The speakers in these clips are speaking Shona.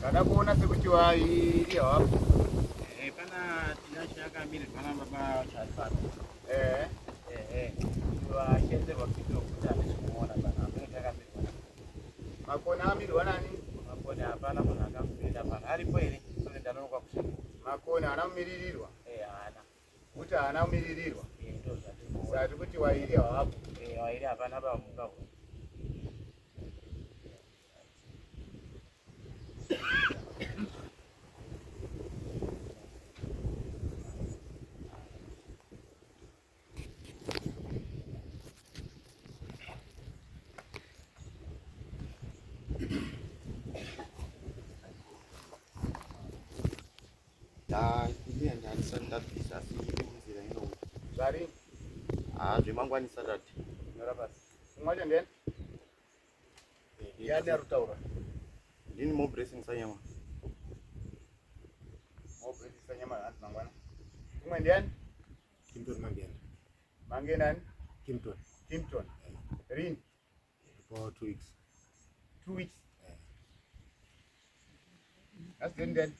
Kada kuona sekuti wairi hapo. Pana tinashaka mbili kana baba cha tatu. Wacheze wakiwa kutana simuona bana. Nataka mbili. Makona mbili wanani? Makona hapana kuna kama mbili hapana. Alipo ile sio ndano kwa kusema. Makona anamiririrwa. Ana. Uta anamiririrwa. Ndio sasa. Sasa kuti wairi hapo. Wairi hapana baba mkao. Ile ndani sasa bisa nzira ino. Zari. Zvemangwani Saturday. Ngarabasi. Mwaje ndeni? Yani arutaura. Ndini mo blessing sanyama. Mo blessing sanyama mangwana. Umwe ndeni? Kimpton Mangena. Mangena nani? Kimpton. Kimpton. Rin. For 2 weeks. 2 weeks. That's then. 6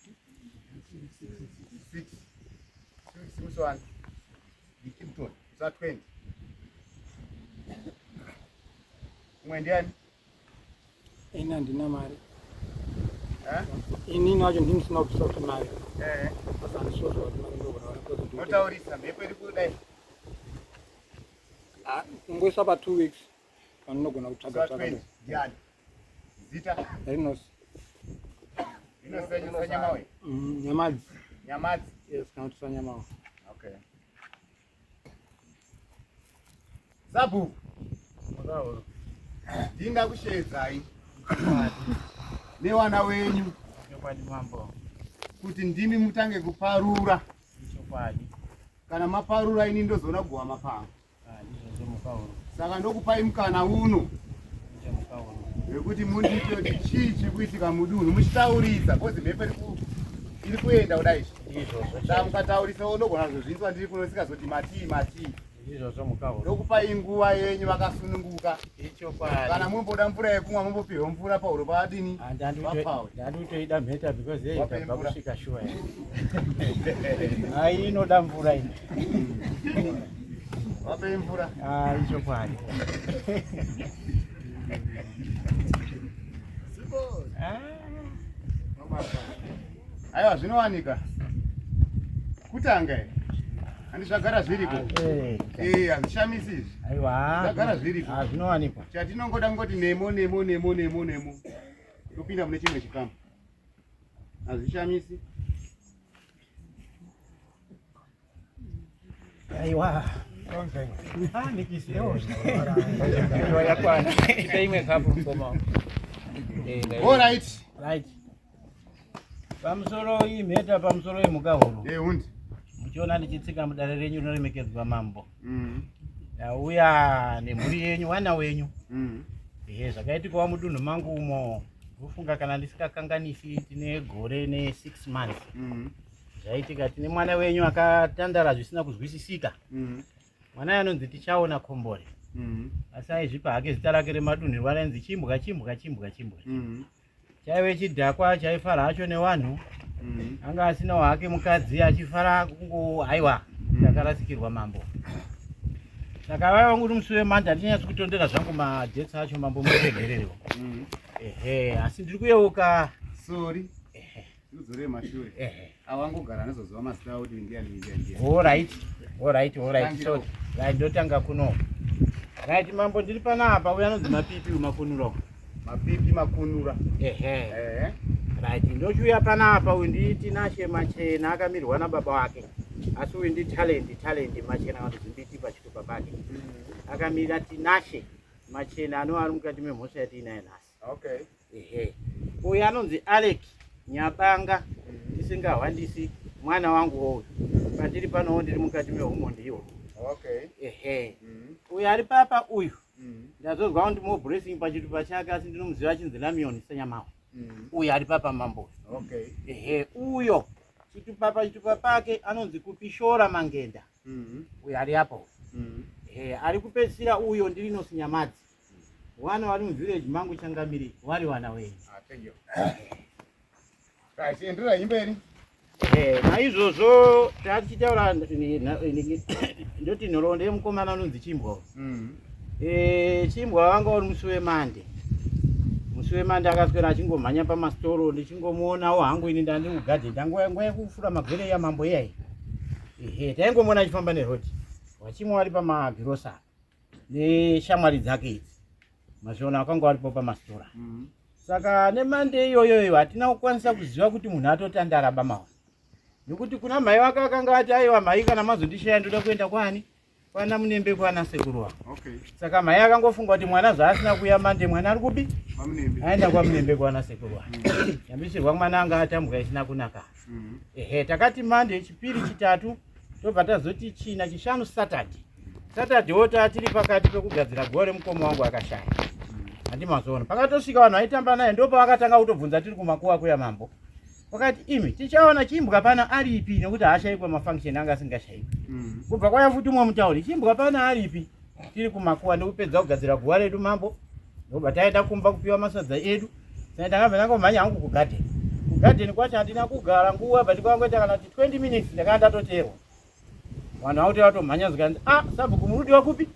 weeks one. The Kimpton. Is 20. Umwe ndeni? Ina ndina mari. Eh? Ini nacho ndisina kusota mari. Sasa ndisota mari ndo kwa Notaurisa mhepo iri kudai. Ngoisa pa 2 weeks. Vanogona kutsvaga tsvaga. Yani. Zita. Rinos. Rinos nyamawe. Nyamadzi. Nyamadzi. Yes, kana kuti sanyamawe. Okay. Zabu. Mudao. Ndinga kushedzai. Newana wenyu. Chokwadi mambo. Kuti ndimi mutange kuparura. Chokwadi. Kana maparura ini ndozoona kuwa mapanga. Ndizvo mukao. Saka ndokupai mukana uno. Ndizvo mukao. Wekuti munditi chii chikuitika mudunhu muchitaurisa kozi mhepo iri kuenda kudai. Ndizvo. Saka mukataurisa unogona kuzvinzwa ndiri kunosika zoti matii. Ndizvo mukao. Ndokupai nguva yenyu vakasununguka. Ichokwadi. Kana mumboda mvura yekumwa mumbopihwa mvura pauro padini. Ndandutoida mheta because hey Wapemvura. baba kusvika shuwa. Ai inoda mvura ino. Wape mvura. Ichokwadi. Sipo. Aiwa zvinowanika. Kutanga andizvagara zviriko. Hazvishamisi izvi. Aiwa. Zvagara zviriko. Zvinowanikwa. Chatinongoda ngoti nemo. Topinda mune chimwe chikamu. Hazvishamisi. Aiwa. Nikisiyo. Aiwa yakwana. Ita imwe kapu koma. All right. Right. Pamusoro imheta pamusoro yemukahoro. Hundi. Muchiona ndichitsika mudare renyu rinoremekedzwa mambo. Uya nemhuri yenyu wana wenyu. Zvakaitikawo mudunhu mangu umo. Kufunga kana ndisikakanganisi tine gore ne6 months. Zvaitika tine mwana wenyu akatandara zvisina kuzwisisika. Mwana anonzi Tichaona Kombore. Asi aizvipa hake zita rake remadunhu rwainzi Chimbwa. Chaive chidhakwa chaifara hacho nevanhu. Anga asinawo hake mukadzi achifara kungo aiwa takarasikirwa mambo. Saka vaiva kuti musi wemanda handinyatsi kutondera zvangu madhetsi acho mambo murehererewo. Asi ndiri kuyeuka. Sorry. Ndizore mashure. Awangogara nezoziva mazita awo kuti ndiani. Alright. So, ndotanga kuno. Right mambo ndiri panapa uya anonzi Mapipi umakunura. Mapipi makunura. Right, ndochuya panapa uyu nditi Nashe Machena akamirwa nababa wake. Asi uyu ndi talent Machena kuti zimbiti pachitupa pake. Akamira Tinashe Machena anova ari mukati memhosva yatiinayo nhasi. Okay. Uyu anonzi Alec Nyabanga tisingahwandisi mwana wangu uyu. Pandiri panowo ndiri mukati mehumo ndiwo. Okay. Uyu ari papa uyu. Ndazozwa kuti mo blessing pachitupa chake asi ndinomuziva achinzi Lamion Sanyamawa. Uyu ari papa mambo. Okay. Uyo chitupa pake anonzi Kupishora Mangenda. Uyu ari apo. Ari kupedzisira uyo ndiri Nyamadzi. wana vari muvillage mangu Changamire vari wana wenyu. Thank you. Right, endelea imberi. Naizvozvo tatichitaura ndoti nhoroondo yemukomana anonzi Chimbwa. Chimbwa wanga uri musi wemande. Musi wemande akaswera achingomhanya pamasitoro ndichingomoonawo hangu ini ndandi kugadhe nguva yekufura magwere yamambo iyai. Taingomuona achifamba nerodi wachimwe wari pamagirosa neshamwari dzake idzi mazviona wakanga waripo pamastora. Saka nemande iyoyoyo hatina kukwanisa kuziva kuti munhu atotandara bamawa nekuti kuna mai vake vakanga ati aiwa mai kana mazondishaya ndoda kuenda kwani kwana Munembe kwana sekuru wako. Saka mai akangofunga kuti mwana zvaasina kuya mande mwana ari kupi aenda kwaMunembe kwana sekuru wako. Yambisirwa mwana anga atambwa isina kunaka. Takati mande chipiri chitatu tobva tazoti china chishanu Saturday wota tiri pakati pekugadzira gore mukoma wangu akashaya. Handi mazoona pakatosvika vanhu vaitamba naye ndipo pavakatanga kutobvunza tiri kumakuwa kuya mambo. Wakati imi tichaona Chimbwa pana aripi nekuti haashaikwa mafunction anga asingashaikwa. Kubva kwaya futi umwe mutauri Chimbwa pana aripi tiri kumakuwa ndokupedza kugadzira guwa redu mambo. Ndobva taenda kumba kupiwa masadza edu. Saka ndakabva ndangomhanya hangu kugadheni. Kugadheni kwacho handina kugara nguva bati kwangoita kana 20 minutes ndakanga ndatoteerwa. Vanhu vauti vatomhanya zikanzi Sabhuku murudiwa kupi?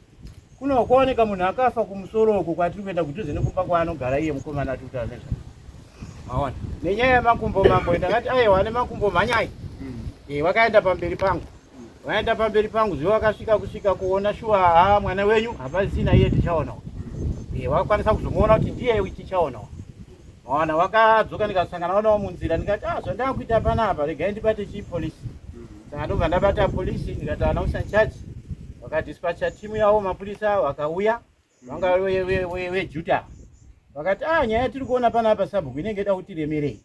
Kuno kuoneka munhu akafa kumusoro uko kwatiri kuenda kudhuze nekumba kwaanogara iye mukomana atiuta nezva. Maona. Nenyaya yemakumbo mambo ndakati aiwa nemakumbo mhanyai. Wakaenda pamberi pangu. Waenda pamberi pangu zvo wakasvika kusvika kuona shuwa mwana wenyu hapasina iye tichaona. Wakakwanisa kuzomuona kuti ndiye tichaona. Maona wakadzoka ndikasangana nawo munzira ndikati zvandava kuita panapa regai ndibate chipolisi. Saka ndobva ndabata polisi ndikati ana usanchaji. Wakadispacha timu yavo mapurisa wakauya vanga weJuta. Vakati nyaya tiri kuona panapa Sabhuku inenge ida kutiremerei.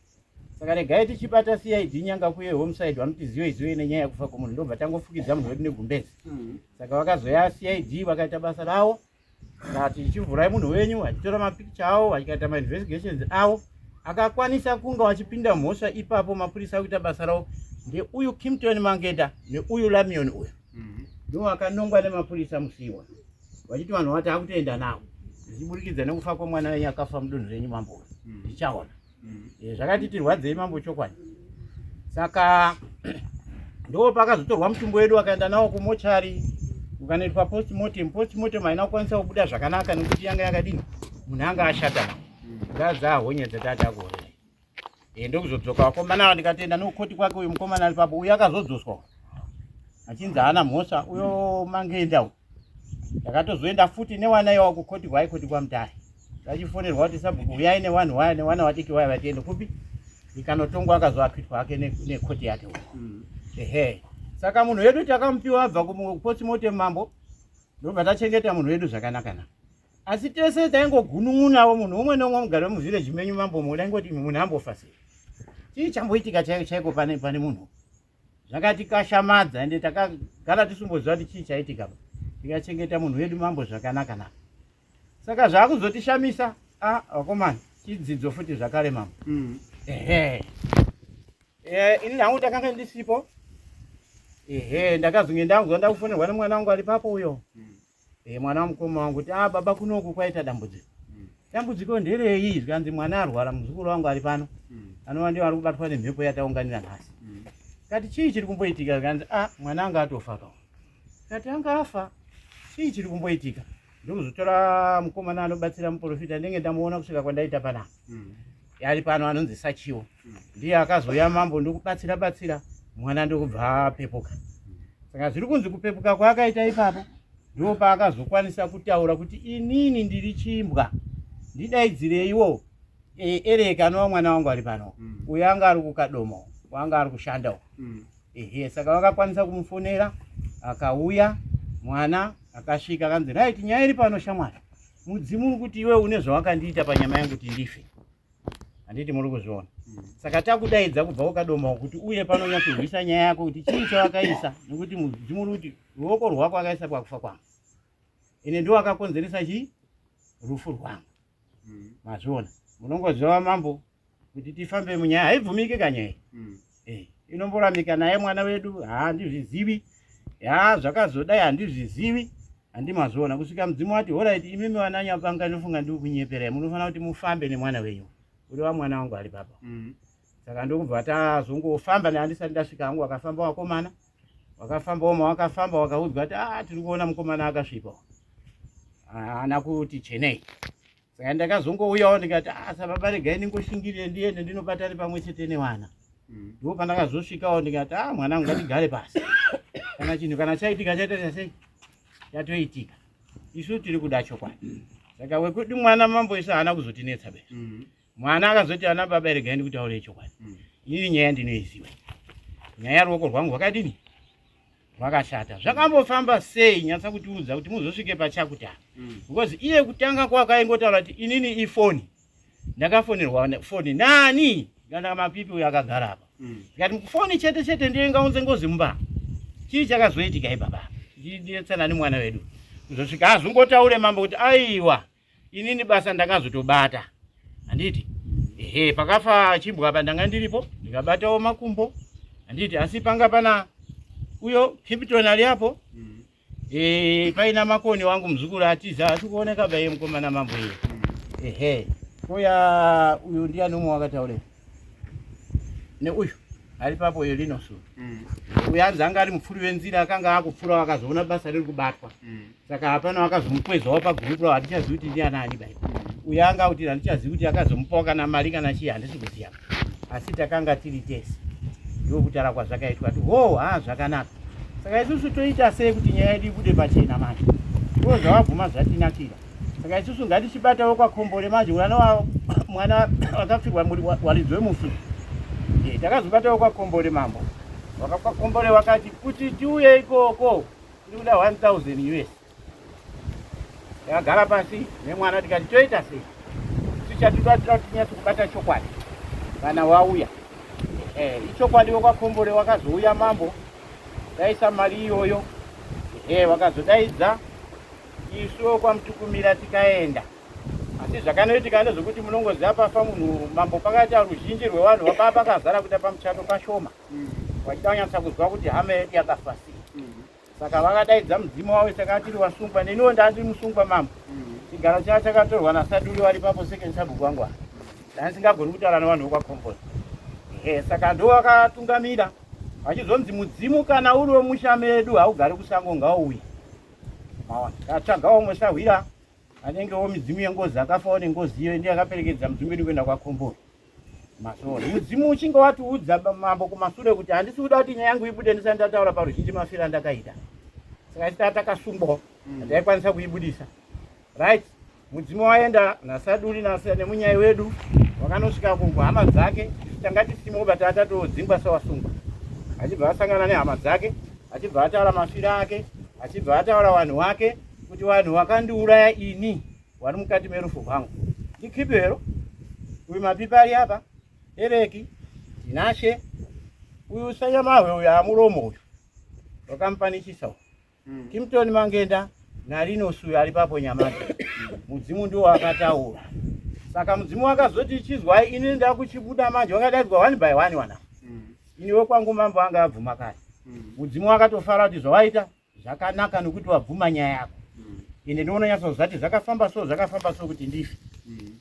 Saka regai tichibata CID nyanga kuye homicide vanoti ziwe nenyaya yekufa kwomunhu ndobva tangofukidza munhu wedu negumbezi. Saka vakazoya CID vakaita basa ravo. Vakati tichivhurai munhu wenyu achitora mapikicha avo vachikaita mainvestigations avo. Akakwanisa kunga vachipinda mhosva ipapo mapurisa akuita basa ravo ndeuyu Kimpton Mangeda neuyu Lamion uyu. Ndiwo akanongwa nemapurisa musiwa. Vachiti vanhu vati akutoenda navo. Zvichiburikidza nekufa kwemwana wenyu akafa mudunhu renyu mambo. Ndichaona. Zvakati tirwadzei mambo chokwadi. Saka ndo pakazotorwa mutumbo wedu akaenda nawo kumochari ukanoitwa postmortem haina kukwanisa kubuda zvakanaka nekuti yanga yakadini munhu anga ashata nawo. Ngaza honye dzatata kuhorera. Ndokuzodzoka wakomana ndikatenda nokoti kwake uyu mukomana ari papo uyu akazodzoswa. Achinzi hana mhosva uyo Mangenda. Ndakatozoenda futi newana iwawo kukoti kwaikoti kwaMutare. Vachifonerwa kuti Sabhuku uyai newana wadiki waya vatiende kupi ikanotongwa akazoakwitwa hake nekoti yake. Saka munhu wedu takamupiwa abva kupostmortem mambo ndobva tachengeta munhu wedu zvakanaka. Asi tese taingogunun'unawo munhu umwe neumwe mugari wemuvillage menyu mambo mudaingoti munhu ambofa sei. Chii chamboitika chaiko pane munhu. Zvakatikashamadza ende takagara tisumboziva kuti chii chaitika. Tikachengeta munhu wedu mambo zvakanaka. Saka zvakuzotishamisa wakomana chidzidzo futi zvakare mambo. Ini hangu takanga ndisipo. Ndakazonge ndakuzonda kufonerwa nemwana wangu ari papo uyo. Mwana wamukoma wangu kuti baba kunoku kwaita dambudziko. Dambudziko nderei? Zvikanzi mwana arwara muzukuru wangu ari pano. Anova ndiwo ari kubatwa nemhepo yataunganira nhasi. Kati chii chiri kumboitika? Zvikanzi mwana anga atofa kawo. Kati anga afa. Chii chiri kumboitika? Ndokuzotora mukomana anobatsira muprofita ndenge ndamuona kusvika kwandaita panapa. Yari pano anonzi Sachiwo. Ndiye akazoya mambo ndokubatsira mwana ndokubva apepuka. Saka zviri kunzi kupepuka kwaakaita ipapo ndipo paakazokwanisa kutaura kuti inini ndiri Chimbwa. Ndidaidzireiwo ereka anova mwana wangu ari pano. Uyo anga ari kukadomo, wanga ari kushandawo. Saka vakakwanisa kumufonera akauya mwana akasvika akanzi right nyaya iri pano shamwari. Mudzimu kuti iwe une zvawakandiita panyama yangu kuti ndife. Handiti muri kuzviona. Saka takudaidza kubva ukadomawo kuti uye pano nyakurwisa nyaya yako kuti chii chawakaisa nekuti mudzimu kuti ruoko rwako akaisa pakufa kwangu. Ine ndiwo akakonzeresa chii? Rufu rwangu. Mazviona. Munongoziva mambo kuti tifambe munyaya haibvumiki kanyaya. Inomboramika naye mwana wedu handizvizivi. Zvakazodai handizvizivi. Andimazona kusvika mudzimu ati alright imimi vananya panga nofunga ndiri kunyepera munofanira kuti mufambe nemwana wenyu uri wa mwana wangu ari papa. Saka ndokubva tazongofamba neandisati ndasvika hangu wakafamba wakomana wakafamba oma wakafamba wakaudzwa ati tiri kuona mukomana akasvipa ana kuti chenei. Saka ndakazongouyawo ndikati sababa regai ndingoshingirire ndiende ndinobatane pamwe chete newana. Ndipo pandakazosvikawo ndikati mwana wangu ngatigare pasi kana chinhu kana chaitika chaita sei chatoitika isu tiri kuda chokwadi. Saka wekuti mwana mambo isu haana kuzotinetsa be mwana akazoti ana baba regai ndikutaurire chokwadi ini nyaya ndinoiziva nyaya ruoko rwangu rwakadini rwakashata. Zvakambofamba sei nyatsa kutiudza kuti muzosvike pachakutanga because iye kutanga kwakaingotaura kuti inini ifoni ndakafonerwa foni nani kana mapipi uyo akagara apa ngati foni chete chete ndiye ngaunze ngozi mumba chii chakazoitika ibaba ndiyetsana nemwana wedu kuzosvika azongotaure mambo kuti aiwa inini basa ndakazotobata handiti pakafa chibwa apa ndanga ndiripo ndikabatawo makumbo handiti asi panga pana uyo Kipton ali hapo paina makoni wangu mzukuru atiza atikuoneka baye mkomana mambo hiyo koya uyu ndiani umwe wakataure ne uyu ali papo Elinosu uyanza anga ari mupfuri wenzira akanga akupfura wakazoona basa riri kubatwa saka hapana wakazomukwezawo pagroup rawo hatichazivi kuti ndiani ani baye uyanga kuti handichazivi kuti akazomupawo kana mari kana chii handisi kuziya asi takanga tiri tese ndokutara kwazvakaitwa kuti zvakanaka. Saka isusu toita sei kuti nyaya yedu ibude pachena manje ndo zvawabvuma zvatinakira. Saka isusu ngatichibatawo kwakombore manje unanowa mwana wakapfirwa waridzwe mufu takazobatawo kwakombore mambo wakakwakombore wakati kuti tiuye ikoko tiri kuda 1000 US. Takagara pasi nemwana tikati toita sei tichatoda kuti tinyatso kubata chokwadi kana wauya ichokwadi wakwakombore wakazouya mambo daisa mari iyoyo wakazodaidza isu kwamutukumira tikaenda. Asi zvakanoitika ndezvokuti munongoziva pafa munhu mambo pakati ruzhinji rwevanhu vapaa pakazara kuita pamuchato pashoma wachida kunyatsa kuzwa kuti hama yedu yakafa sei. Saka vakadaidza mudzimu wavo saka tiri wasungwa neniwo ndandiri musungwa mambo chigaro chava chakatorwa nasaduri wari papo second sabhuku wangu ndandisingagoni kutaura nevanhu vokwakombore. Saka ndo wakatungamira vachizonzi mudzimu kana uri wemusha medu haugari kusango ngaouye katsvagawo umwe sahwira anengewo midzimu yengozi akafawo nengozi iyo ndiye akaperekedza mudzimu wedu kuenda kwakombore masoro. Mudzimu uchinge watiudza mambo kumashure kuti handisi kuda kuti nyaya yangu ibude ndisati ndataura paruzhinji mafira ndakaita. Saka isi takasungwawo hataikwanisa kuibudisa right. Mudzimu waenda nasaduri nemunyai wedu wakanosvika kuhama dzake tanga tisimoba tatatodzingwa sewasungwa achibva asangana nehama dzake achibva ataura mafira ake achibva ataura vanhu vake kuti vanhu vakandiuraya ini vari mukati merufu rwangu ndikipero uyu mapipa ari apa ereki tinashe uyu sanyamahwe uyu amuromo uyu wakamupanichisawo Kipton Mangenda naLinosu uyu ari papo nyamati mudzimu ndiwo akataura. Saka mudzimu wakazoti chizwai ini ndakuchibuda manje wakadaidzwa 1 by 1 wana iniwe kwangu mambo anga abvuma kare mudzimu wakatofara kuti zvawaita zvakanaka nekuti wabvuma nyaya yako ine ndinonyatsa kuzati zvakafamba so kuti ndife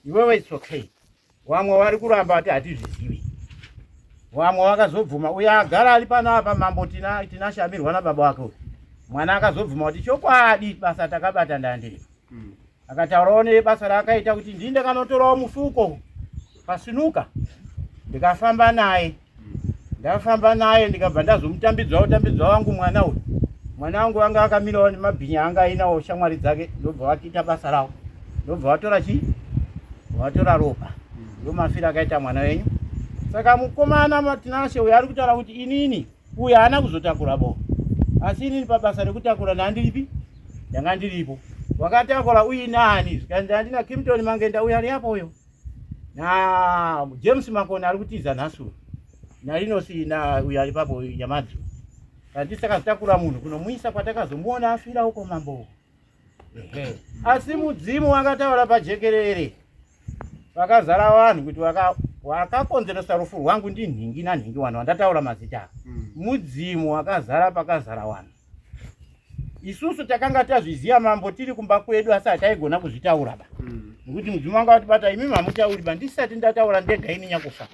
iwewe it's okay. Vamwe vari kuramba kuti hatizvizivi vamwe vakazobvuma uyo agara ari panapa mambo tinashamirwa nababa wake uyu mwana akazobvuma kuti chokwadi basa takabata ndandiri akataurawo nebasa raakaita kuti ndini ndakanotorawo mufuko pasinuka ndikafamba naye ndikabva ndazomutambidzawo wangu mwana uyu. Mwana wangu anga akamirawo nemabhinya anga ainawo shamwari dzake ndobva vakiita basa rawo ndobva vatora chii vatora ropa ndomafira akaita mwana wenyu. Saka mukomana tinashe uyu ari kutaura kuti inini uyu haana kuzotakura bo asi inini pabasa rekutakura ndandiripi ndanga ndiripo wakatakura uyu nani zvikanzi handina Kipton Mangenda uyu ari apo uyo na James Makona ari kutiza nhasi naLinosu uyu ari papo nyamadzi kandi sakazotakura munhu kunomuisa kwatakazomuona afira uko mambo. Asi mudzimu wakataura pajekerere vakazara vanhu kuti wakakonzeresa rufu rwangu ndinhingi nanhingi vanhu vandataura mazita mudzimu wakazara pakazara vanhu isusu takanga tazviziya mambo tiri kumba kwedu asi hataigona kuzvitaura ba. Nekuti mudzimu wanga kuti bata imi mamutauri ba ndisati ndataura ndega ini nyakufa.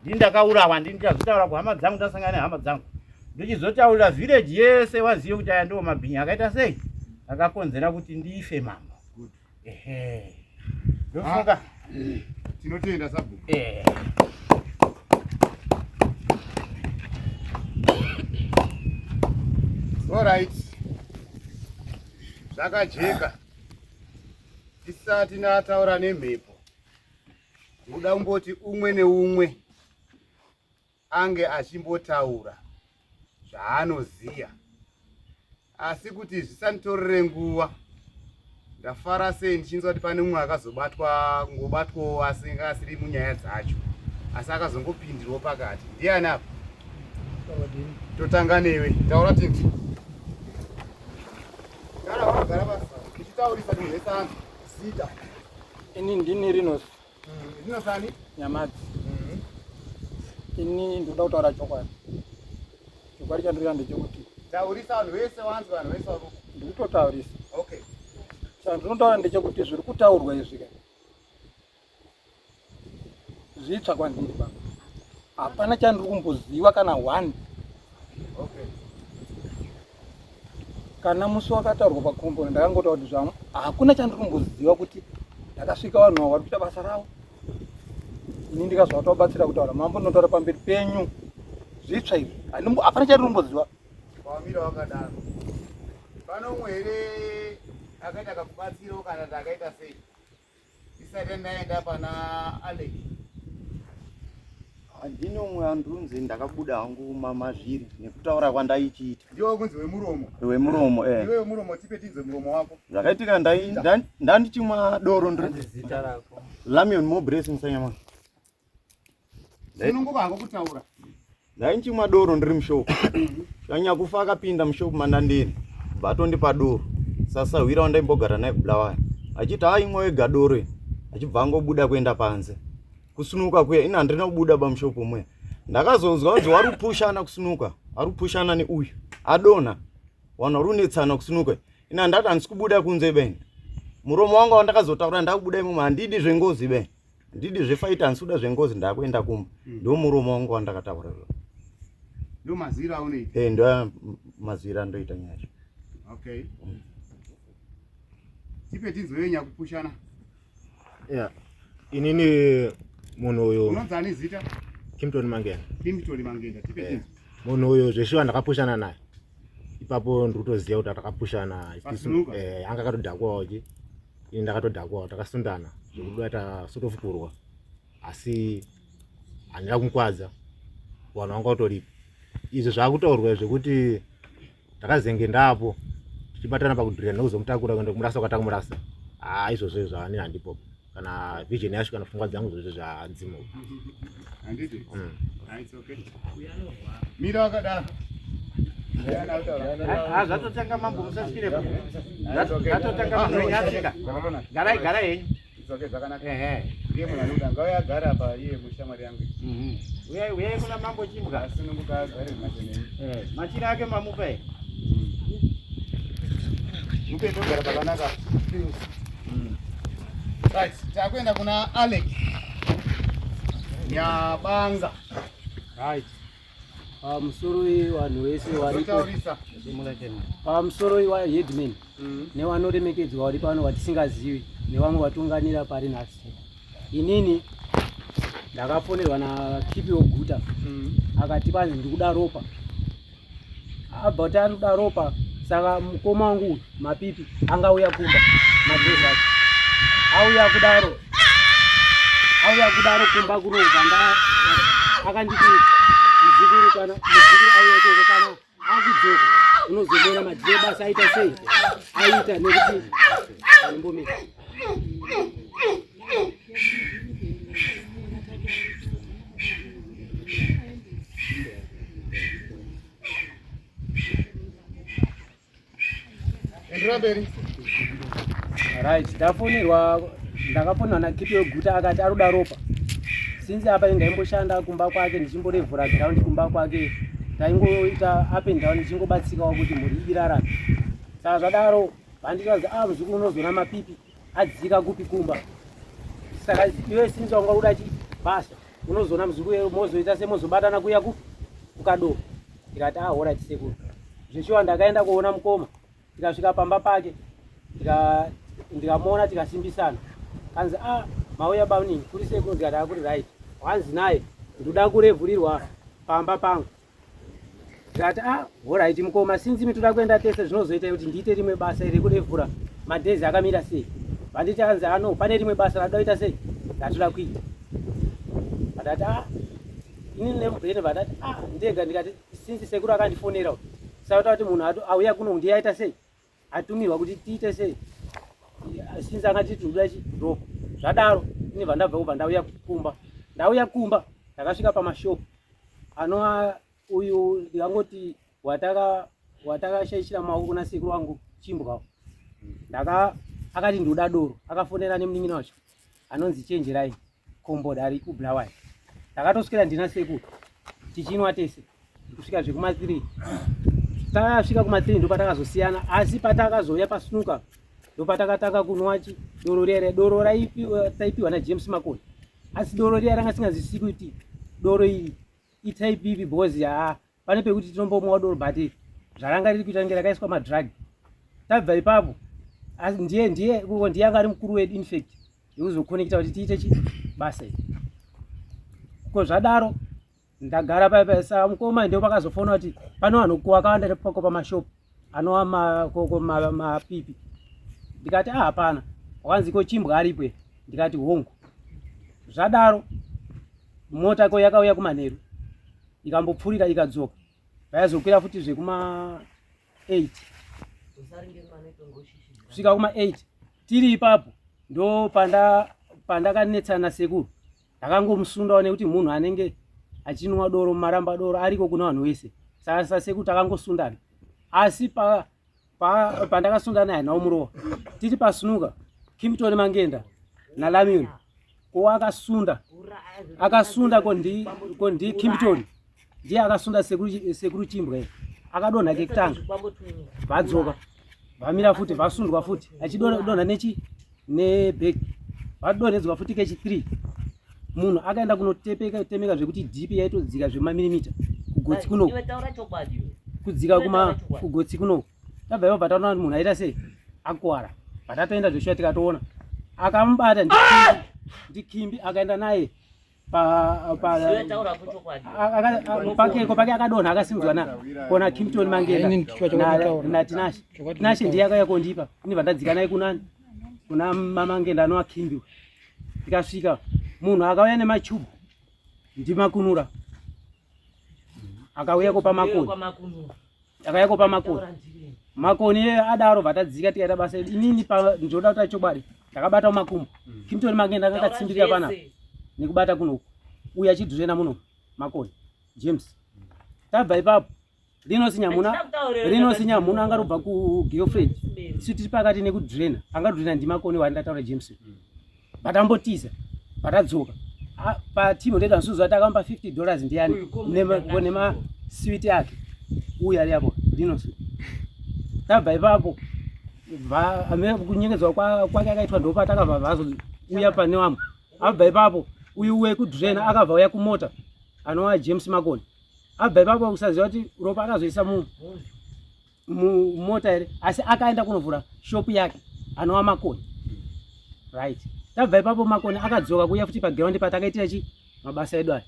Ndindakaurawa ndindichazitaura kuhama dzangu tasangana nehama dzangu. Ndichizotaurira village yese waziye kuti aya ndiwo mabhinya akaita sei akakonzera kuti ndife mambo. Ehe. Ndofunga tinotenda sabhuku. Alright. Zvakajeka. Tisati nataura nemhepo. Kuda kumboti umwe neumwe ange achimbotaura zvaanoziya. Asi kuti zvisanditorere nguva. Ndafara sei ndichinzwa kuti pane mumwe ngobatwawo asiri munyaya dzacho. Asi akazongopindirwa pakati. Ndiani apa? Totanga newe. Taura tinti. Gara basa. Tichitaurisa nezvesanzu. Zita. Ini ndini Rinos. Rinos ani? Nyamadzi. Ini ndoda kutaura chokwadi. Chokwadi chandiri ndechekuti. Taurisa vanhu vese wanzi vanhu vese vari. Ndikutotaurisa. Okay. Chandinotaura ndechekuti zviri kutaurwa izvi zvitsva kwandiri baba. Hapana chandiri kumboziva kana one. Okay. Kana musi wakataurwa pakombo ndakangotaura kuti zvamu hakuna chandiri kumboziva kuti ndakasvika vanhu vari kuita basa ravo. Ini ndikazovatobatsira kutaura mambo ndinotaura pamberi penyu zvitsva izvi. Hapana chandiri kumboziva. Wamira wakadaro. Pano umwe here akaita kakubatsiro kana ndakaita sei? Isati ndaenda pana Alex. Handine umwe andunzi ndakabuda hangu mamazviri nekutaura kwandaichiita. Ndiwe kunzi wemuromo. Wemuromo Ndiwe wemuromo tipe tinze muromo wako. Zvakaitika ndandichimwa doro ndiri zita rako. Lamion Mobresi musanyama. Sinongobanga kutaura. Ndainchimwa doro ndiri mushopu. Kanya kufa akapinda mushopu mandandiri. Batondipa doro. Sasa wira wandaimbogara naye kuBulawayo. Achiti haimwe wega doro. Achibva angobuda kuenda panze. Kusunuka kuya ina handina kubuda pamushopu mwe. Ndakazonzwa kuti wari kupushana kusunuka. Ari kupushana neuyu. Adona. Wana runetsana kusunuka. Ina ndati handisi kubuda kunze beni. Muromo wanga wandakazotaura ndakubuda imwe handidi zvengozi beni. Handidi zvefight handisuda zvengozi ndakuenda kumba. Ndo muromo wanga wandakataura. Ndo mazira aunoita. Ndo mazira ndoita nyacho. Okay. Tipe tinzwenya kupushana. Yeah. Inini munhu uyo unonzani zita? Kimpton Mangenda. Kimpton Mangenda. Tipe tinzwe. Munhu uyo zveshiwa ndakapushana naye. Ipapo ndikutoziya kuti takapushana anga katodhakwawo chi. Ini ndakatodhakwawo takasundana. Zvekudata sotofukurwa. Asi handina kumukwadza. Vanhu vanga utoripo. Izvo zvakutaurwa zvekuti takazenge ndapo tichibatana pakudhurira nekuzomutakura kuenda kumurasa kwatakumurasa. Izvozvo zvani handipo. Kana vision yacho kana pfungwa dzangu zvose zvanzimo. Handiti? It's okay. Mira wakadaro. Zvatotanga mambo musasikire. Zvatotanga munhu wenyasvika. Garai henyu. It's okay, zvakanaka. Ndiye munhu anoda ngauya agara apa iye mushamwari yangu. Uyai kuna mambo chimbwa. Asununguka agare machene. Machira ake mamupa here. Mupe togara pakanaka. Right, takwenda kuna Alex Nyabanga. Right. Musoro wevanhu vese varipo. Musoro weheadman nevanoremekedzwa vari pano vatisingazivi nevamwe vatunganira pari nhasi. Inini ndakafonerwa nakipi weguta akati panzi ndikuda ropa. Abva kuti ari kuda ropa saka mukoma wangu mapipi angauya kumba madresi acho. Auya kudaro kumba kuropa akanditi muzukuru kana muzukuru auya koko kana akudzoka unozomona madziro basa aita sei aita nekuti anombomira. Right, ndakafonerwa nakipi weguta akati aruda ropa. Since apa ndaimboshanda kumba kwake ndichimbodevhura ground kumba kwake. Taingoita up and down ndichingobatsikawo kuti mhuri irarame. Saka zvadaro vandikaza muzukuru unozona mapipi adzika kupi kumba. Saka iwe sinza ungaruda chi basa unozona muzukuru mozoita semozobatana kuya kupi ukado. Ndikati hora chisekuru. Zveshuwa ndakaenda kuona mukoma. Tikasvika pamba pake. Ndikamona tikasimbisana. Kanzi mauya baunini kuri sekuru ndikati akuri right. Wanzi naye ndoda kurevhurirwa pamba pangu. Ndikati alright mukoma sinzi mitoda kuenda tese zvinozoita kuti ndiite rimwe basa rekurevhura madhezi akamira sei. Vanditi anzi no pane rimwe basa rada kuita sei ndatoda kuita. Vandati inini nemubheni vandati ndega ndikati sinzi sekuru akandifonera saka kuti munhu auya kuno ndiyaita sei atumirwa kuti tiite sei sinzi angati tinoda chidrop. Zvadaro ini vandabva kubva ndauya kumba ndakasvika pamashopu anova uyu ndikangoti watakashaishira maoko kuna sekuru wangu chimbwa akati ndoda doro akafonera nemunin'ina wacho anonzi chenjerai kombodi ari kubulawayo. Ndakatoswera ndina sekuru tichinwa tese kusvika zvekuma3 tasvika kuma3 ndopatakazosiyana asi patakazouya pasunuka ndopatakatanga kunwa doro riya doro taipiwa naJames Makoni asi doro riya ranga singazivi kuti doro iri itaipipi bhozi pane pekuti tinombomwa doro but zvaranga riri kuita rakaiswa madragi. Tabva ipapo ndiye anga ari mukuru wedu infact yekuzokonekita kuti tiite basa iri. Ko zvadaro ndagara papa mukoma ndio pakazofona kuti pane vanhu wakawanda pako pamashopu anova mapipi. Ndikati hapana wanzi ko chimbwa aripo. Ndikati hongu. Zvadaro mota ko yakauya kumanheru ikambopfurira ikadzoka vayazokwira futi zvekuma 8 kusvika kuma 8 tiri ipapo ndo pandakanetsana sekuru ndakangomusundawo nekuti munhu anenge achinwa doro maramba doro ariko kuna vanhu vese. Saka sekuru takangosundana asi pandakasundana naye naumurowa tiri pasunuka Kimpton Mangenda naLamion ko akasunda kondi Kimpton ndiye akasunda sekuru chimbwa akadonha kekutanga vadzoka vamira futi vasundwa futi achidonha nebheki vadonhedzwa futi kechi3 munhu akaenda kunotemeka zvekuti DP yaitodzika zvemamilimita kugotsi kuno kudzika kugotsi kuno. Tabva ipo bataona munhu aita sei akuwara batatoenda zveshuwa tikatoona akamubata ndikimbi akaenda naye pakeko pake akadonha akasimdzwa kona Kimpton Mangenda naTinashe ndiye akauya kondipa ini vandadzika naye kuna Mangenda anova Kimbi. Tikasvika munhu akauya nemachubhu ndimakunura akauyako Makoni adaro vatadzika tikaita basa inini ndoda kuita chokwadi ndakabata makumbo Kimpton Mangenda akakatsimbirira pana nekubata kuno uya chidhurena muno Makoni James. Tabva ipapo Rinosinyamuna angarubva kugirlfriend isu tiri pakati nekudhurena angadhurena ndimakoni wandataura James batambotiza batadzoka patimu reda nsuzu atakamba $50 ndiyani nema sweet yake uya ari apo Rinosi. Tabva ipapo kunyengedzwa kwake akaitwa ndopa takabva vazo uya pane wamwe abva ipapo uyu wekudhurena akabva uya kumota anova James Makoni abva ipapo kusaziva kuti ropa akazoisa mumota here asi akaenda kunovhura shopu yake anova Makoni right. Tabva ipapo Makoni akadzoka kuya futi paground patakaitira mabasa edu aya.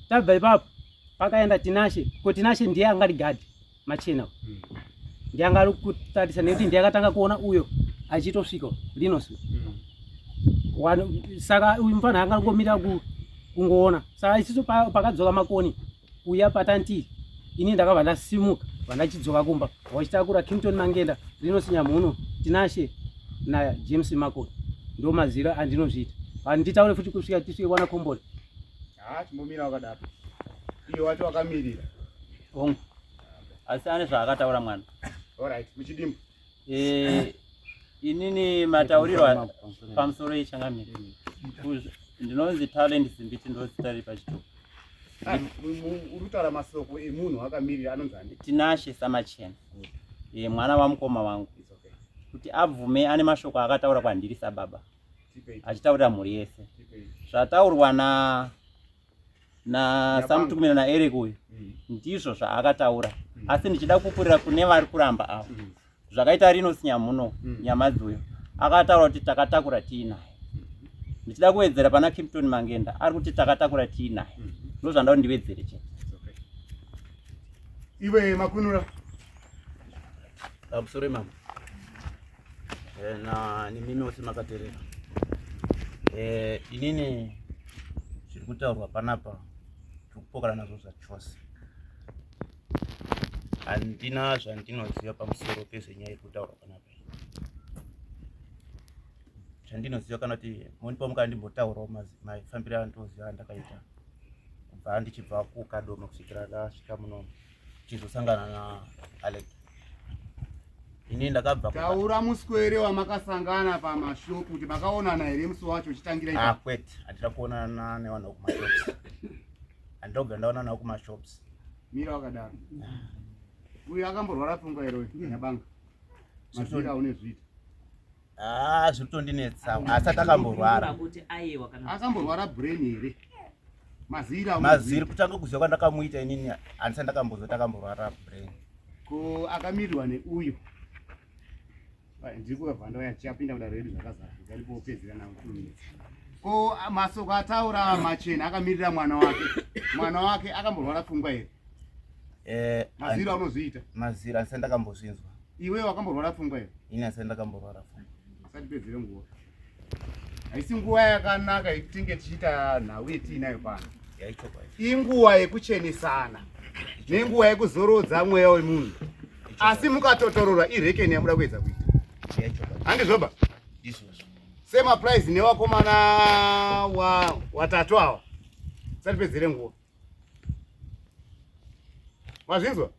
Tabva ipapo pakaenda Tinashe ko Tinashe ndiye angari gadi machena ndiye angari kutarisa nekuti ndiye akatanga kuona uyo achitosvika Rinosi. Saka uyu mufana angangomira kungoona. Saka isiso pakadzoka Makoni uya patantiri ini ndakabva ndasimuka vandachidzoka kumba wachitakura Kimpton Mangenda Rinosi Nyamuno Tinashe naJames Makoni ndo mazira andinozviita. Nditaure futi kusvika tisvike kwana Komboni. Chimbomira wakadaro iyo wacho wakamirira asi ane zvaakataura mwana. Alright, muchidimbu inini mataurirwa pamusoro ichangamira ndinonzi talent zimbiti ndozita riri pachitoko. Urutaura masoko emunhu akamirira anonzi ani? Tinashe Samachena. mwana wamukoma wangu kuti abvume ane mashoko akataura kwandiri sababa achitaurira mhuri yese zvataurwa na Samutukumira naEric uyu ndizvo zvaakataura asi ndichida kupurira kune vari kuramba avo zvakaita Linus Nyamuno Nyamadzi uyu akataura kuti takatakura tiinaye ndichida kuwedzera pana Kimpton Mangenda ari kuti takatakura tiinaye ndozvandau ndiwedzere chete iwe Makunura abusore mama na ni mimi wote makaterera inini zviri kutaurwa panapa tikupokana nazvo zvachose handina zvandinoziva pamusoro pezvenyaya iri kutaurwa panapa chandinoziva kana kuti monipa mukana ndimbotaurawo maifambiro andoziva andakaita kubva ndichibva kuKadoma kusvikira ndasvika muno chizosangana na Alex. Ini ndakabva taura muswere wamakasangana pamashopu kuti makaonana here musi wacho uchitangira ipa kwete handina kuonana nevanhu kumashops handinoga ndaonana navo kumashops mira wakadaro uyu akamborwara pfungwa here nyabanga mazvira unezviita zviri kutondinetsa asati akamborwara akamborwara brain here maziri kutanga kuziva kwandakamuita inini handisati ndakambozoti akamborwara brain ko akamirirwa neuyu ndiri kuvabvanda yachapinda kuda redu zvakazara zvaripopedzera nakutumidza ko masoko ataura machena akamirira mwana wake akamborwara pfungwa here mazira unozviita mazira handisati ndakambozvinzwa iwe wakamborwara pfungwa here ini handisati ndakamborwara pfungwa asati pedzere nguva haisi nguva yakanaka yetinge tichiita nhau yetiinayo pano inguva yekuchenesana nenguva yekuzorodza mweya wemunhu asi mukatotorora irekeni yamuda kuedza kuita handizvoba semapuraizi nevakomana watatu ava sati pedzere nguva mazvinzwa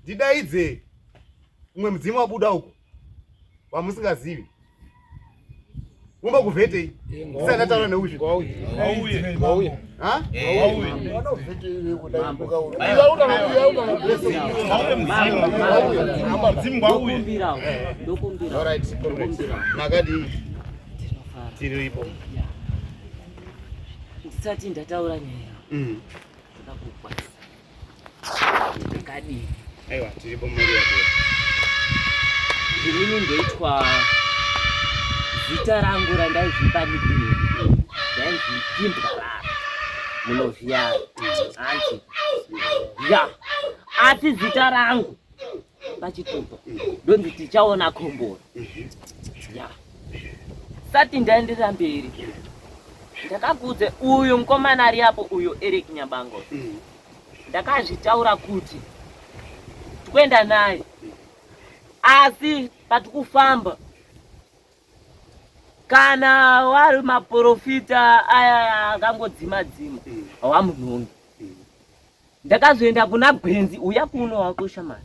ndidaidze umwe mudzimu wabuda uko wamusingazivi umba kuvhetei isandataura neuzvi makadi tiripo ndisati ndataura nyaya ndakakukwadza ndakadini aiwa tiripo mari yako inini ndoitwa zita rangu randaizvipanikiri ndaizvitimbwarara munovhiyaro anti ya asi zita rangu pachitupa ndonzi tichaona kombora ya sati ndaenderera mberi ndakakudze uyu mukomana ari apo uyu Eric Nyabango ndakazvitaura kuti tikuenda naye asi patikufamba kana wari maprofita aya akangodzima-dzima wamunhongi ndakazoenda kuna Gwenzi uya kuno wakosha mari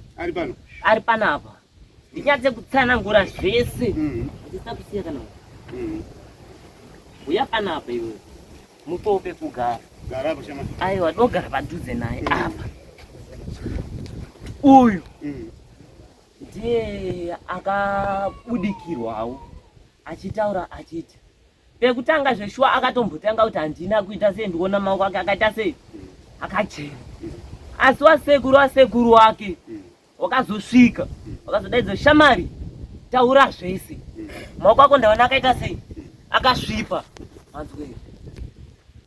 ari panapa ndinyatse kutsanangura zvese ndisina kusiya kana uya panapa iwe mutope kugara aiwa dogara padhuze naye apa uyu ndiye akabudikirwawo achitaura achiti pekutanga zveshua akatombotanga kuti handina kuita sei ndikuona maoko ake akaita sei akachena asi wasekuru wake wakazosvika wakazodaidza shamari taura zvese maoko ako ndaona akaita sei akasvipa manzwei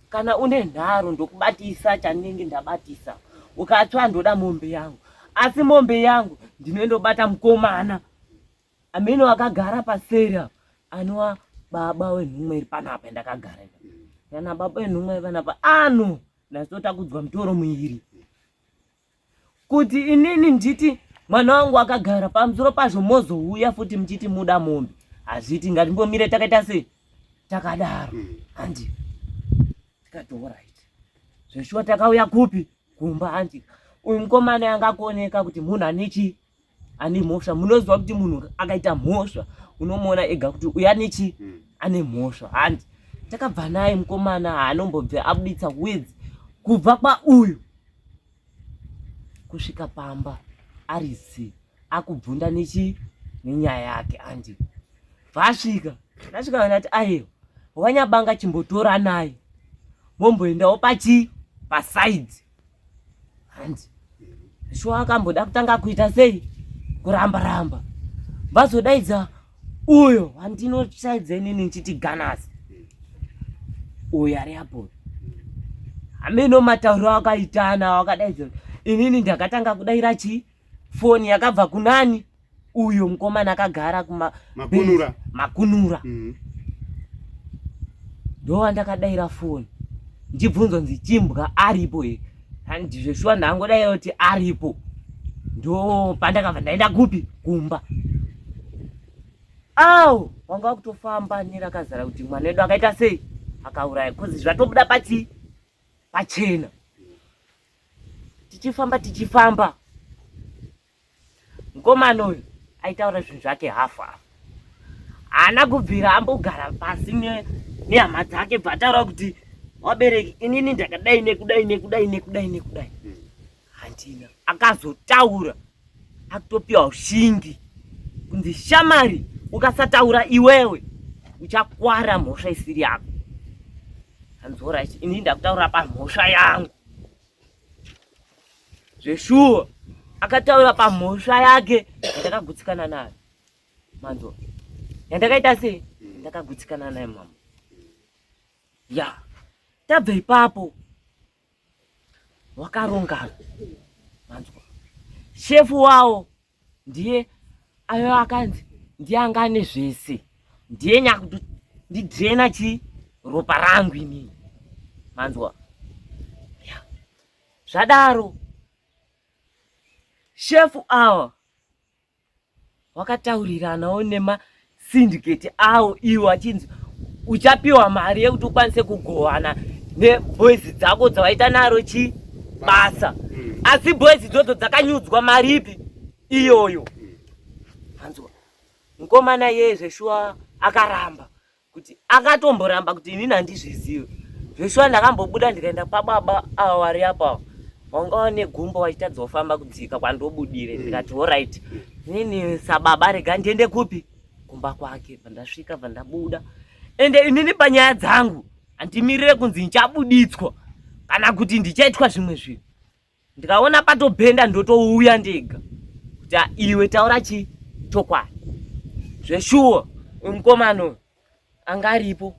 kana une nharo ndokubatisa chanenge ndabatisa ukatsva ndoda mombe yangu asi mombe yangu ndinoendobata mukomana amene wakagara pasera anova baba wenhumwe iri panapa ndakagara kana baba wenhumwe iri panapa ano ndazotakudzwa mutoro muiri kuti inini nditi mwana wangu akagara pamusoro pazvo mozouya futi muchiti muda mombe hazviti ngatimbomire takaita sei takadaro handi tikati alright zveshuwa takauya kupi kumba handi uyu mukomana yanga kuoneka kuti munhu anechi ane mhosva munoziva kuti munhu akaita mhosva unomuona ega kuti uyu anechi ane mhosva handi takabva naye mukomana haanombobve abuditsa wedzi kubva pauyu kusvika pamba arizi akubvunda nenyaya yake andi. Vasvika ndasvika ndati aiwa wanyabanga chimbotora naye momboendawo paside handi. Shuwa akamboda kutanga kuita sei kuramba vazodaidza uyo wandinosaidza inini nchiti Ganasi uyo ari apo ameno matauro akaitana wakadaidza inini ndakatanga kudaira foni yakabva kunani uyo mukomana akagara Makunura ndo wandakadaira foni ndibvunzo nzichimbwa aripo handizveshuwa ndangodaira kuti aripo ndo pandakabva ndaenda kupi kumba. Wanga wakutofamba nerakazara kuti mwana wedu akaita sei akauraya kozi zvatobuda pachena. Tichifamba mukomana uyu aitaura zvinhu zvake hafa haana kubvira ambogara pasi nehama dzake bvataura kuti wabereki inini ndakadai nekudai handina. Akazotaura akutopiwa ushingi kunzi shamari ukasataura iwewe uchakwara mhosva isiri yako. Hanzora inini ndakutaura pamhosva yangu zveshuwa akataura pamhosva yake ndakagutsikana naye manzo yandakaita sei ndakagutsikana naye mama ya tabva ipapo wakarongana manzo shefu wao ndiye ayo akanzi ndiye angane zvese ndiye nyakuti ndidrena ropa rangu inini manzwa ya zvadaro shefu awa wakatauriranawo nemasyndicate awo iwo achinzi uchapiwa mari yekuti ukwanise kugovana neboys dzako dzawaita naro basa. Asi boys idzodzo dzakanyudzwa maripi iyoyo hanzwa. Mukomana yeye zveshuwa akaramba kuti akatomboramba kuti inini handizvizive zveshuwa ndakambobuda ndikaenda pababa awo ari apa wanga negumbo wachitadza kufamba kudzika kwandobudire ndikati alright nini sababa rega ndiende kupi kumba kwake. Vandasvika vandabuda ende inini panyaya dzangu handimirire kunzi nchabuditswa kana kuti ndichaitwa zvimwe zvinhu. Ndikaona patobhenda ndotouya ndega kuti iwe taura chokwadi zveshuwa mukomana angaripo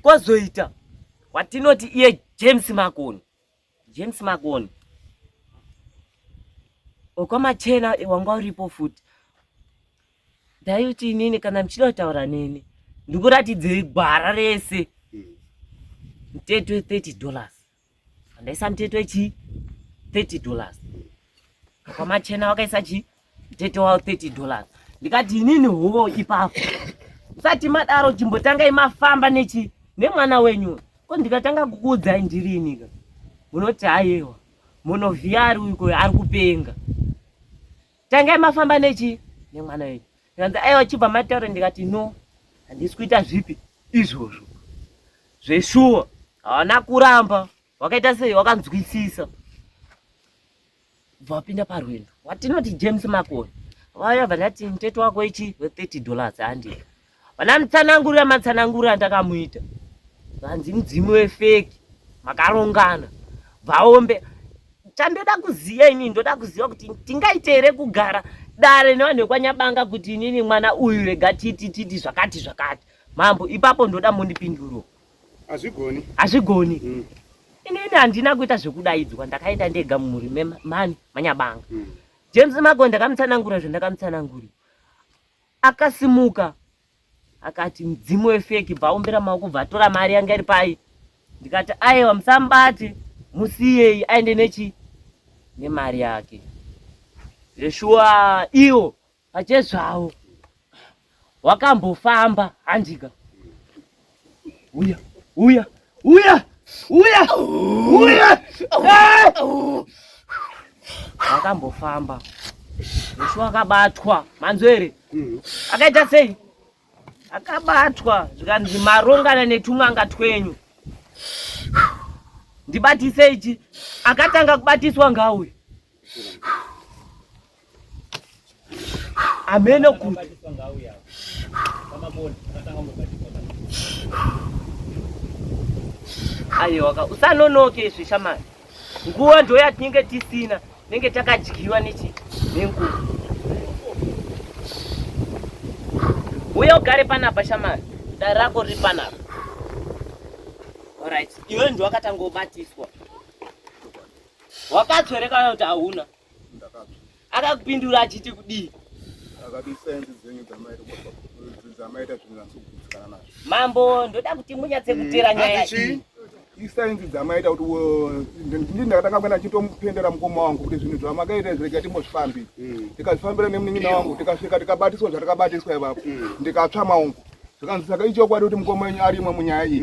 kozoita watinoti iye James Makoni ukwamachena wanga uripo futi. Ndaiti inini kana mchida kutaura neni ndikuratidzei gwara rese mteto $30 andaisa mteto $30 ukwamachena wakaisa mteto wao $30. Ndikati inini huo ipapo musati madaro chimbotanga imafamba nemwana wenyu ko ndikatanga kukuudza ndirinika munoti ayewa munovhiari uko ari kupenga tanga imafamba nemwana wenyu. Ndikanzi aiwa chibva matauro ndikati no handisi kuita zvipi izvozvo zveshuwa hawana kuramba wakaita sei wakanzwisisa bva wapinda parwendo watinoti James Makoni vaya vandati mteto wako $30 handi vanamutsanangurira ndakamuita vanzi mudzimu wefeki makarongana vaombe. Chandoda kuziya inini ndoda kuziva kuti tingaite here kugara dare nevanhu vekwanyabanga kuti inini mwana uyu rega titi zvakati mambo ipapo ndoda mundipinduro. Hazvigoni. Inini handina kuita zvekudaidzwa ndakaenda ndega mumhuri manyabanga. James Makoni ndakamutsanangura zvandakamutsanangurira akasimuka akati mudzimu wefeki bvaombera maoko bvatora mari yanga iri pai. Ndikati aiwa musambati musiyei aende nemari yake zveshuwa iwo pachezvavo wakambofamba handika uya wakambofamba zveshuwa akabatwa manzwere akaita sei akabatwa zvikanzi marongana netumwanga twenyu ndibatisei akatanga kubatiswa ngauye amene kuti aiwa usanonoke izvi shamani nguva ndo yatinenge tisina nenge takadyiwa nenguva uye ugare panapa shamani dare rako riri panapa alright iwe ndo wakatangobatiswa wakatswerekana kuti hauna akakupindura achiti kudii mambo ndoda kuti munyatse kutera nyaya iyi isainzi dzamaita kuti ndini ndakatanga kwenda chitomupendera mukoma wangu kuti zvinhu zvamakaita zvireka timbozvifambi tikazvifambira nemunin'ina wangu tikasvika tikabatiswa zvatakabatiswa ipapo ndikatsva maungu zvakanzi saka ichokwadi kuti mukoma wenyu arimwe munyaya iyi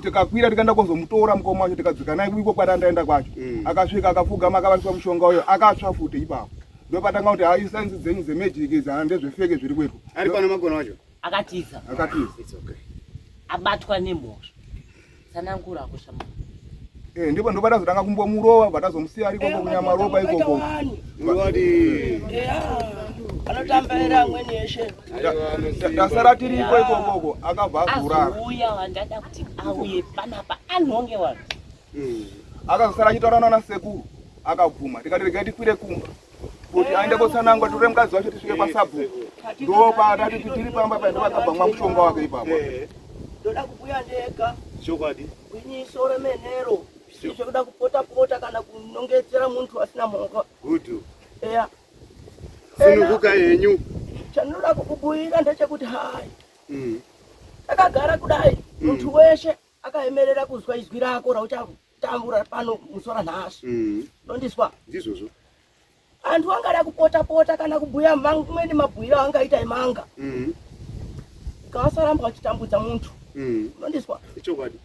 tikakwira tikaenda kuzomutora mukoma wacho tikadzika naye iko kwatandaenda kwacho akasvika akapfugama akabatiswa mushonga uyo akatsva futi ipapo ndopatanga kuti hai sainzi dzenyu dzemejiki zana ndezvefeke zviri kwetu ari pano magona wacho akatiza abatwa nemhosva sanangura kushama ndipo ndopata zotanga kumbomurova vatazomusiya ariko kunyama ropa ikoko anotambaira amweni eshe tasara tiriko ikokoko akabva azouya wandada kuti auye panapa anhonge vanhu akazosara achitaurana nasekuru akabvuma tikati regai tikwire kumba kuti aende kotsanangwa tore mukadzi wacho tisvike pasabhuku ndopatati tiri pamba paende vakabva mushonga wake ipapo ndoda kubhuya ndega chokwadi gwinyiso remenero zvokuda kupota kana kunongedzera muntu asina mhonga gudu eya sinukuka yenyu chandinoda kukubhuyira ndechekuti hai takagara kudai muntu weshe akaemerera kuzwa izwi rako rauchatambura pano musora nhasi nondiswa ndizvozvo antu angada kupota kana kubhuya mamweni mabhuyiro angaita emanga ikavasaramba vachitambudza muntu nondiswa ichokwadi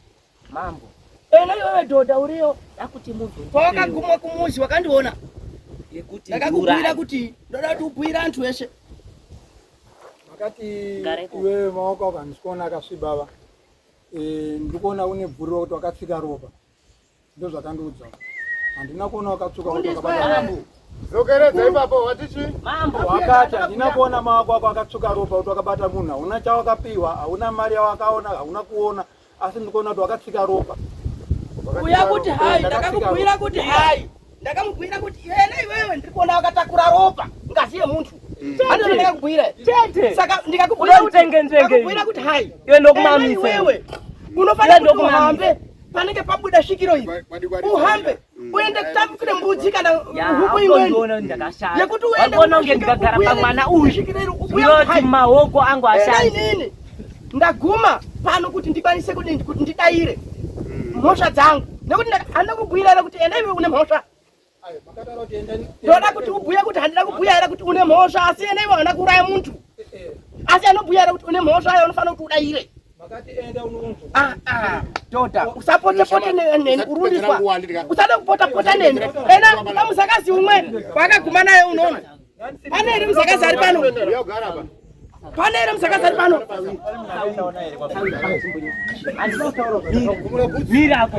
mambo ena iwewe dhodha uriyo dakuti muntu wakaguma kumuzi wakandiona ndakakubhuyira kuti ndoda kuti ubhuyira antu eshe makati iwewe maoko ako handisikuona akasvibava ndikuona une bhuriro kuti wakatsika ropa ndo zvakandiudza handina kuona wakatsuka zokeredza ipapo watichi mambo wakati handina kuona maoko ako akatsuka ropa kuti wakabata munhu hauna chawakapiwa hauna mari yawakaona hauna kuona asi ndikuona kuti wakatsika ropa uya kuti hai ndakakubhuyira kuti hai ndakamubhuyira kuti ena iwewe ndiri kuona wakatakura ropa ngazi yemuntu handino ndakakubhuyira saka ndikakubhuyira kuti hai ena iwewe unofanira kuti uhambe panenge pabuda svikiro iyi uhambe uende kutambukire mbudzi kana huku imweni yekuti uende ndikagara pamwana uyu yoti maoko angu ashainini ndaguma pano kuti ndikwanise kuti ndidayire mhosva dzangu nekuti handina kubhuyira ere kuti enda iwe une mhosva ndoda kuti ubhuye kuti handina kubhuya ere kuti une mhosva asi enda iwe hana kuuraya muntu asi anobhuya ere kuti une mhosva ayo unofanira kuti udayire dhodha usapotepote neni urundiswa usada kupotapota neni ena kuna muzakazi umwe wakaguma naye unoona pane ere muzakazi ari pano pane ere muzakazi ari pano mirako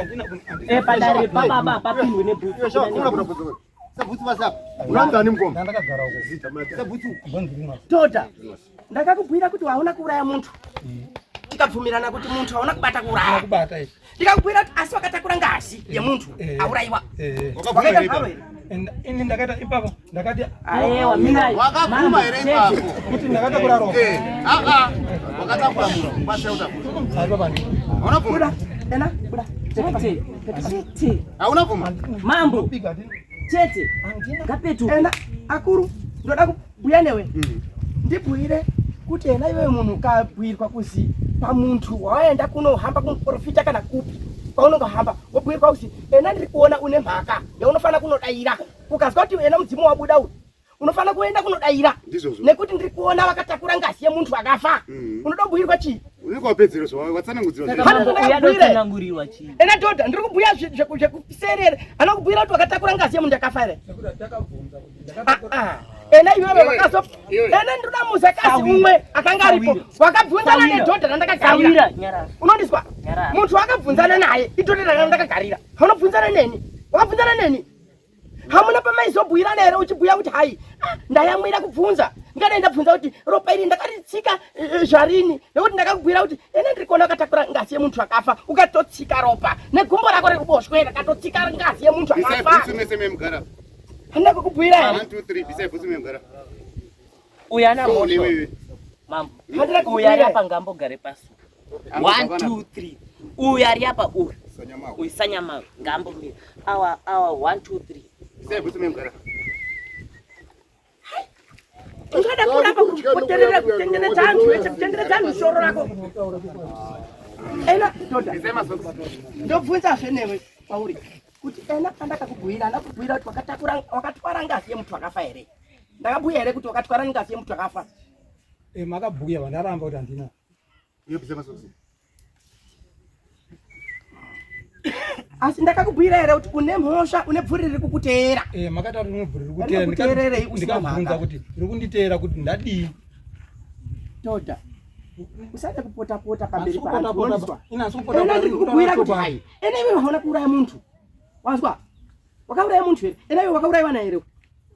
padare pababa papindwe nebhutsi dhodha ndakakubhuyira kuti hauna kuuraya muntu tikabvumirana kuti muntu hauna kubata kuuraya ndikakubhuyira kuti asi wakatakura ngazi yemuntu aurayiwa ini ndakaita ipapo ndakati aiwa mina wakaguma ere ipapo kuti ndakatakura ropa wakatakura munhu kwaseuta hauna buda ena buda tete hauna bvuma mambo tete ngapetu ena akuru ndoda kubhuya newe ndibhuyire kuti ena iwewe munhu kabhuyirwa kuzi pamuntu waenda kunohamba kumuprofita kana kupi kwaunongohamba wobhuyirwa kuzi ena ndiri kuona une mhaka yaunofanira kunodayira ukazwa kuti ena mudzimu wabuda uyu unofanira kuenda kunodayira nekuti ndiri kuona wakatakura ngazi yemuntu akafa unoda kubhuyirwa chii unikopedzero watsanangudzirwa ena dhodha ndiri kubhuya zvekuserere hana kubhuyira kuti wakatakura ngazi yemuntu akafa ere ena iwewe wakazo ena ndoda muzakazi umwe akanga aripo wakabvunzana nedhodha randakagarira unondiswa muntu wakabvunzana naye idhodha randakagarira haunobvunzana neni wakabvunzana neni hamuna pamaizobhuirana here uchibhuya kuti hai ndayamwira kubvunza ngada ndabvunza kuti ropa iri ndakaritsika zvarini nekuti ndakakubhuira kuti ene ndiri kuona akatakura ngazi yemuntu akafa ukatotsika ropa negumbo rako rekuboshwe rakatotsika ngazi yemuntu akafa handina kukubhuira uyu ana mhosva mambo uyu ari apa ngambogare pasi 1 2 3 uyu ari apa uyu sanyama ngambomira awa 1 2 3 ungada kuramba kutenderedza antu wese kutenderedza antu shoro rako ena toda ndobvunzazve newe pauri kuti ena pandakakubhuira ndakubhuira kuti wakatwara ngazi yemuntu wakafa here ndakabhuya here kuti wakatwara ngazi yemuntu wakafa makabhuya vandaramba kuti handina asi ndakakubhuira here kuti une mhosva une bvuri riri kukuteera makataura une bvuri riri kuteera ndikabvunza kuti riri kunditeera kuti ndadii toda usade kupota pamberi paantukubhuira kuti hai ene iwe hauna kuuraya muntu wazwa wakauraya muntu here ene iwe wakaurayiwana here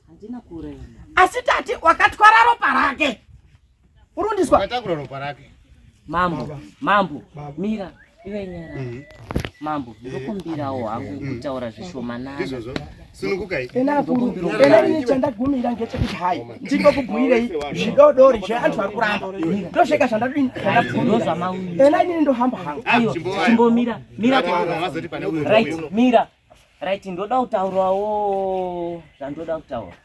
handina kuuraya asi tati wakatwara ropa rake urundiswa wakatakura ropa rake mambo mira iwe nyara mambo ndokumbirawo hangu kutaura zvishoma nazvo enani chandagumira ngechekuti hai ndingokubhuirei zvidodori zveantu ari kuramba ndosvika zvandaenani ndohamba hangu chimbomira right ndoda kutaurawo zvandoda kutaura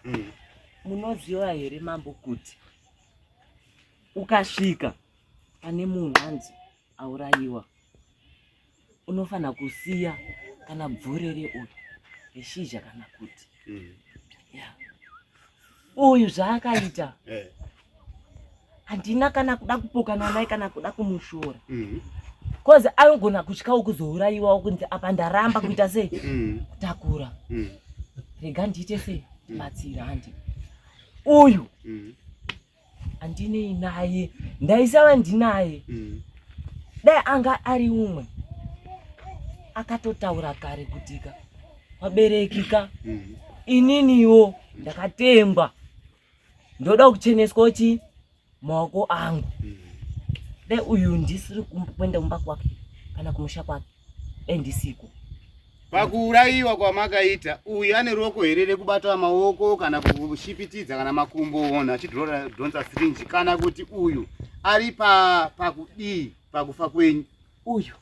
munoziva here mambo kuti ukasvika pane munhu anzi aurayiwa unofana kusiya kana bvure reuyu reshizha kana kuti uyu zvaakaita handina kana kuda kupokana naye kana kuda kumushora kozi anogona kutyawo kuzourayiwawo kunzi apa ndaramba kuita sei kutakura rega ndiite sei batsira handi uyu handinei naye ndaisava ndinaye dai anga ari umwe akatotaura kare kutika waberekika ininiwo ndakatengwa ndoda kucheneswa chi maoko angu dai uyu ndisiri kuenda kumba kwake kana kumusha kwake dai ndisiko pakuurayiwa kwamakaita uyu ane ruoko here rekubata maoko kana kushipitidza kana makumbo ona achidhonza sirinji kana kuti uyu ari pakudii pakufa kwenyu uyu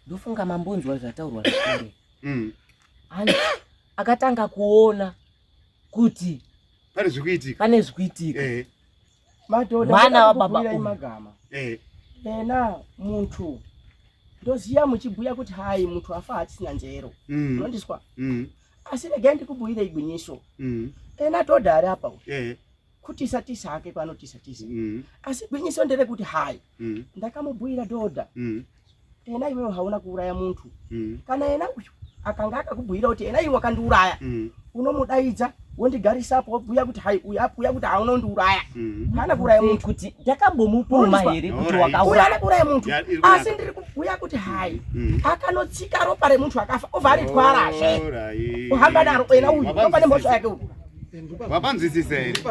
ndofunga mambonzwa zvataurwa zvakare akatanga kuona kuti pane zvikuitika mwana wababa magama ena muntu ndoziya muchibhuya kuti hai muntu afa achisina njero unondiswa asi regai ndikubhuyire igwinyiso ena todha ari apa kutisa tisa ake kwanotisa tisa asi gwinyiso nderekuti hai ndakamubhuyira dhodha ena iwewe hauna kuuraya muntu kana ena uyu akanga akakubhuyira kuti ena iwe wakandiuraya unomudaidza wondigarisapo wobhuya kuti hai uyu abhuya kuti hauna kundiuraya hana kuuraya muntu kuti ndakambomupuma here kuti wakauraya kuuraya muntu asi ndiri kubhuya kuti hai akanotsika ropa remuntu akafa obva aritwarazve uhamba naro ena uyu pane mhosva yake uyu wapanzwisisa here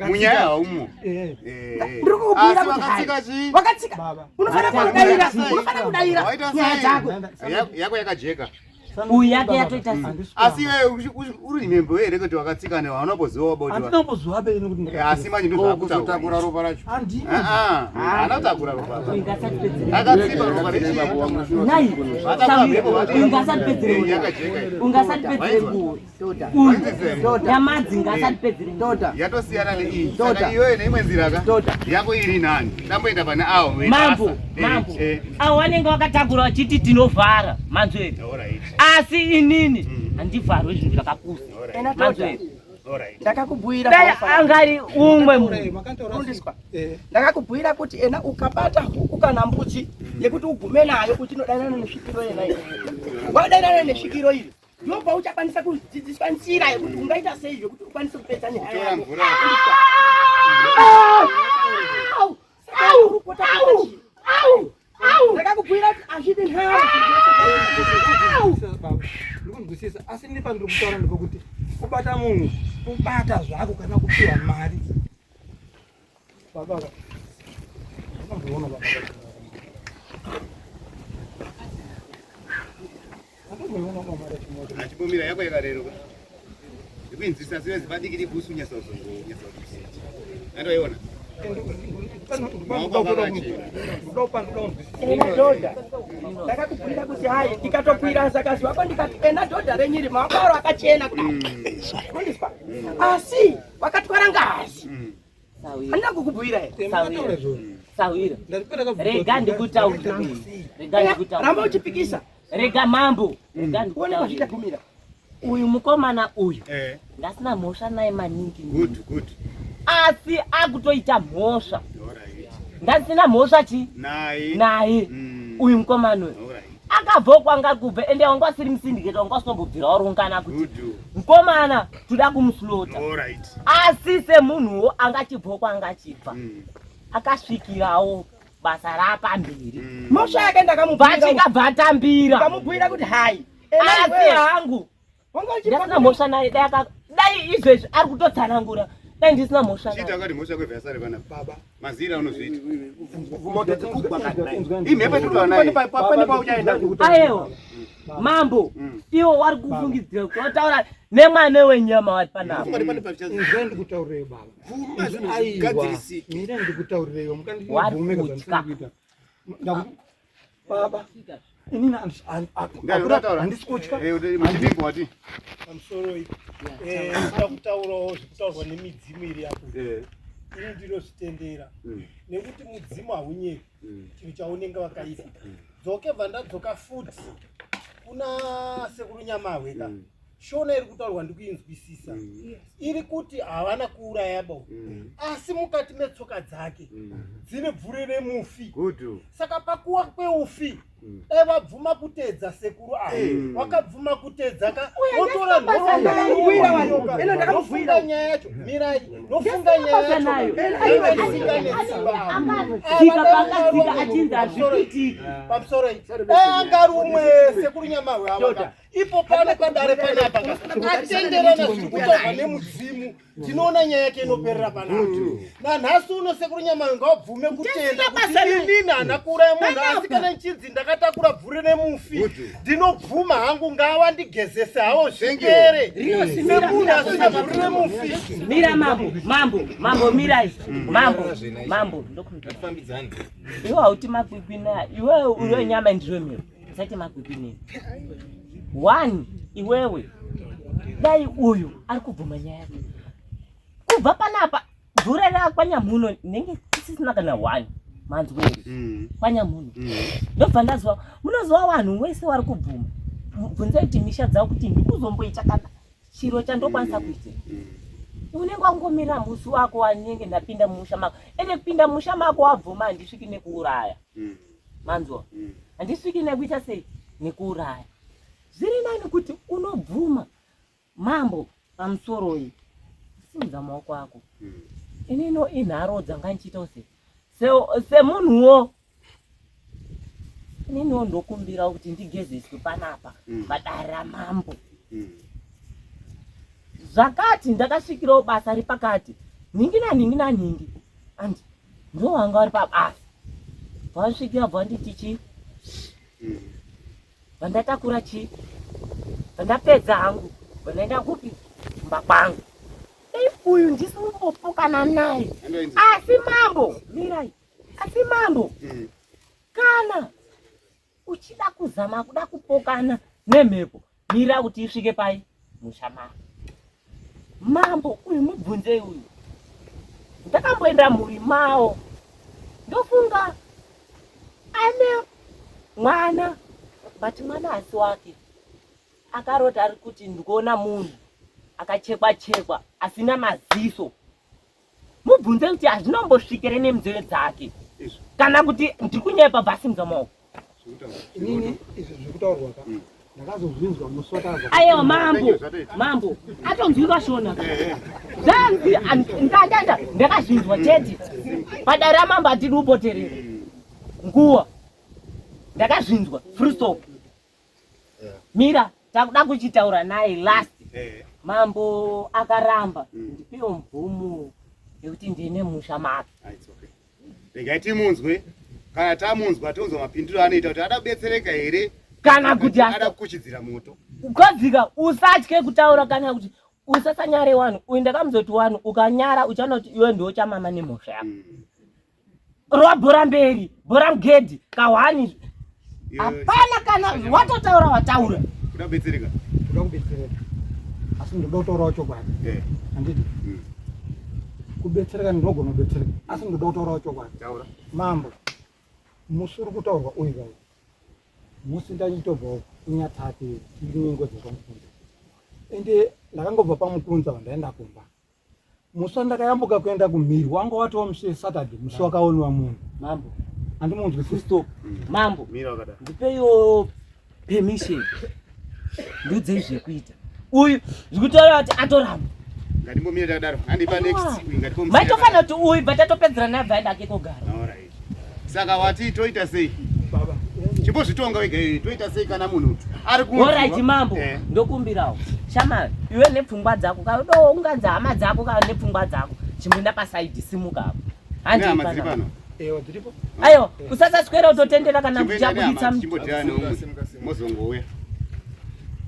munyaya haumo ndiri kukubhuira kuti hai wakatsika unofana kudaira nyaya dzako yako yakajeka uyu yake yatoita asi iwe uri nembo here kuti wakatsika newa unomboziva asi manje ndozvakutakura ropa racho haana kutakura ropa akatsipa ropa rechiyamadzi ngasatipedzere yatosiyana neiyi saka iyoyo neimwe nziraka yako iri nani tamboenda pane avo mambo avo vanenge vakatakura vachiti tinovhara manzweri asi inini handivharwe zvinhu zvakapusa manzweri ndakakubhuira dai angari umwe ndakakubhuira kuti ena ukabata huku kana mbudzi yekuti ugume nayo kuti inodanana nesvikiro yena iyo wadanana nesvikiro iri ndobva uchakwanisa kudzidziswa nzira yekuti ungaita sei zvekuti ukwanise kupedza nehaya yako ndakakubhuira kuti azvidi nharo ndinozwisisa asi ndipa ndiri kutaura ndikokuti kubata munhu kubata zvako kana kupiwa mari baba akamboona baba akamboona mama rachimoto achibomira yako yakareruka ndikuinzisa siwezi padikiri busu nyasozongo andoiona ena dhodha ndakakubhira kuti hai ndikatobhira sakazi wako ndikati ena dhodha renyiri makwaro akachena kudaiondiswa asi wakatwara ngazi handina kukubhira here Sawira rega ndikutaurire ramba uchipikisa rega mambo kuonekwa zvichagumira uyu mukomana uyu ndasina mhosva naye maningi good asi akutoita mhosva ndasina mhosva chi naye uyu mukomana uyu akabva kwanga kubva ende wanga wasiri musindiketo wanga wasinombobvirawo rungana kuti mukomana toda kumuslota asi semunhuwo angachibva kwanga achibva akasvikirawo basa rapamberi mhosva yake ndakamubva atambira kamubhira kuti hai asi hangu ndasina mhosva naye dai izvezvi ari kutotsanangura dai ndisina mhosva chita akati mhosva kwevhasare pana baba mazira unozviita moto imhepo aiwa mambo iwo wari kufungidzira kunotaura nemwana wenyama wari panapa ndikutaurire baba aiwa mira ndikutaurireyo mukandivumeka baba inini handisi kutya pamusoro ida kutaurawo zvekutaurwa nemidzimu iri yapo ini ndinozvitendera nekuti mudzimu haunyevi chinhu chaunenge wakaita dzokebva ndadzoka futi kuna sekuru nyamahweka shona iri kutaurwa ndikuinzwisisa iri kuti havana kuuraya bo asi mukati metsoka dzake dzine bvure remufi saka pakuwa kweufi dai wabvuma kutedza sekuru avo wakabvuma kutedza otora nofunga nyaya yacho mirai nofunga nyaya yacho pamusoro angari umwe sekuru nyamahwe ava ipo pano padare panapa atenderana zviri kutaurwa nemudzimu tinoona nyaya yake inoperera panapa nanhasi uno sekuru nyamahwe ngawabvume kutenda kuti inini hana kuuraya munhu asi kana nchinzi ndakatakura bvure nemufi ndinobvuma hangu ngawandigezese hawo zvipere semunhu asina bvure nemufi mira mambo mirai mambo ndokumufambidzani iwe hauti makwikwineya iwewe uri wenyama ndiro miro usati makwikwineya one iwewe dai uyu ari kubvuma nyaya yake kubva panapa bvure rakwanyamhuno nenge tisisina kana one manzweri kwanyamhuno ndobva ndaziva munoziva vanhu wese vari kubvuma bvunzai kuti misha dzavo kuti ndikuzomboita kana chiro chandokwanisa kuitira unenge wangomirira musi wako wanenge ndapinda mumusha mako ende kupinda mumusha mako wabvuma handisviki nekuuraya manzwa handisviki nekuita sei nekuuraya zviri nani kuti unobvuma mambo pamusoro iyi simudza maoko ako inino inharo dzanga nchiita semunhuwo ininiwo ndokumbira kuti ndigezeswe panapa padare ramambo zvakati ndakasvikirawo basa ripakati ningi andi ndo wanga wari pabasa vasvikira bvanditi chi vandatakura chi vandapedza hangu vandaenda kupi kumba kwangu uyu ndisimbopokana naye asi mambo mirai asi mambo kana uchida kuzama kuda kupokana nemhepo mira kuti isvike pai musha mako mambo uyu mubvunzei uyu ndakamboenda mhuri mawo ndofunga ane mwana but mwana asi wake akarota ari kuti ndikuona munhu akachekwa asina maziso mubvunze kuti hazvinombosvikire nemuzeve dzake kana kuti ndikunyepa bhasi mudzamaoko inini izvi zvekutaurwa ka ndakazozvinzwa musi watazva aiwa mambo atonzwika shona zvanzi ndandanda ndakazvinzwa chete padare ramambo atidi upoterera nguwa ndakazvinzwa full stop mira takuda kuchitaura naye last mambo akaramba ndipiwo mvumo yekuti ndine musha make. Regai timunzwe, kana tamunzwa tonzwa mapindiro anoita kuti ada kubetsereka here kana kuti ada kuchidzira moto. Ukodzika usatye kutaura kana kuti usasanyare wanu uenda kamuzoti wanu ukanyara uchaona kuti iwe ndio chamama nemusha yako. Roa bora mberi, bora mgedi, kawani. Hapana kana watotaura wataura. Kuda kubetsereka. Kuda kubetsereka. Asi ndoda kutaurawo chokwadi. Handiti. Kubetsereka ndinogona kubetsereka. Asi ndoda kutaurawo chokwadi. Taura. Mambo. Musuri kutaurwa uyu kai. Musi ndachitobvawo kunyatate tinyengo dzepamukunza. Ende ndakangobva pamukunza wandaenda kumba. Musi ndakayambuka kuenda kumhiri wanga watowa musi Saturday musi wakaonwa munhu. Mambo. Andimunzwi stop. Mambo. Mira wakada. Ndipeyo permission. Ndudze zvekuita. Uyu zvikutaura kuti atoramba. Ngatimbomira takadaro. Andipa next week ngatimbomira. Maitofana kuti uyu batatopedzera naye ndake kogara. Alright. Saka wati toita sei? Baba. Chimbozvitonga wega toita sei kana munhu ari kunzwa. Alright mambo. Ndokumbirawo. Shama iwe nepfungwa dzako kadowo unganza hama dzako kana nepfungwa dzako. Chimbinda paside simuka hapo. Handi pano. Ewa dziripo. Ayo usasaswera utotendera kana kuchakuditsa chimbodhana umwe. Mozongouya.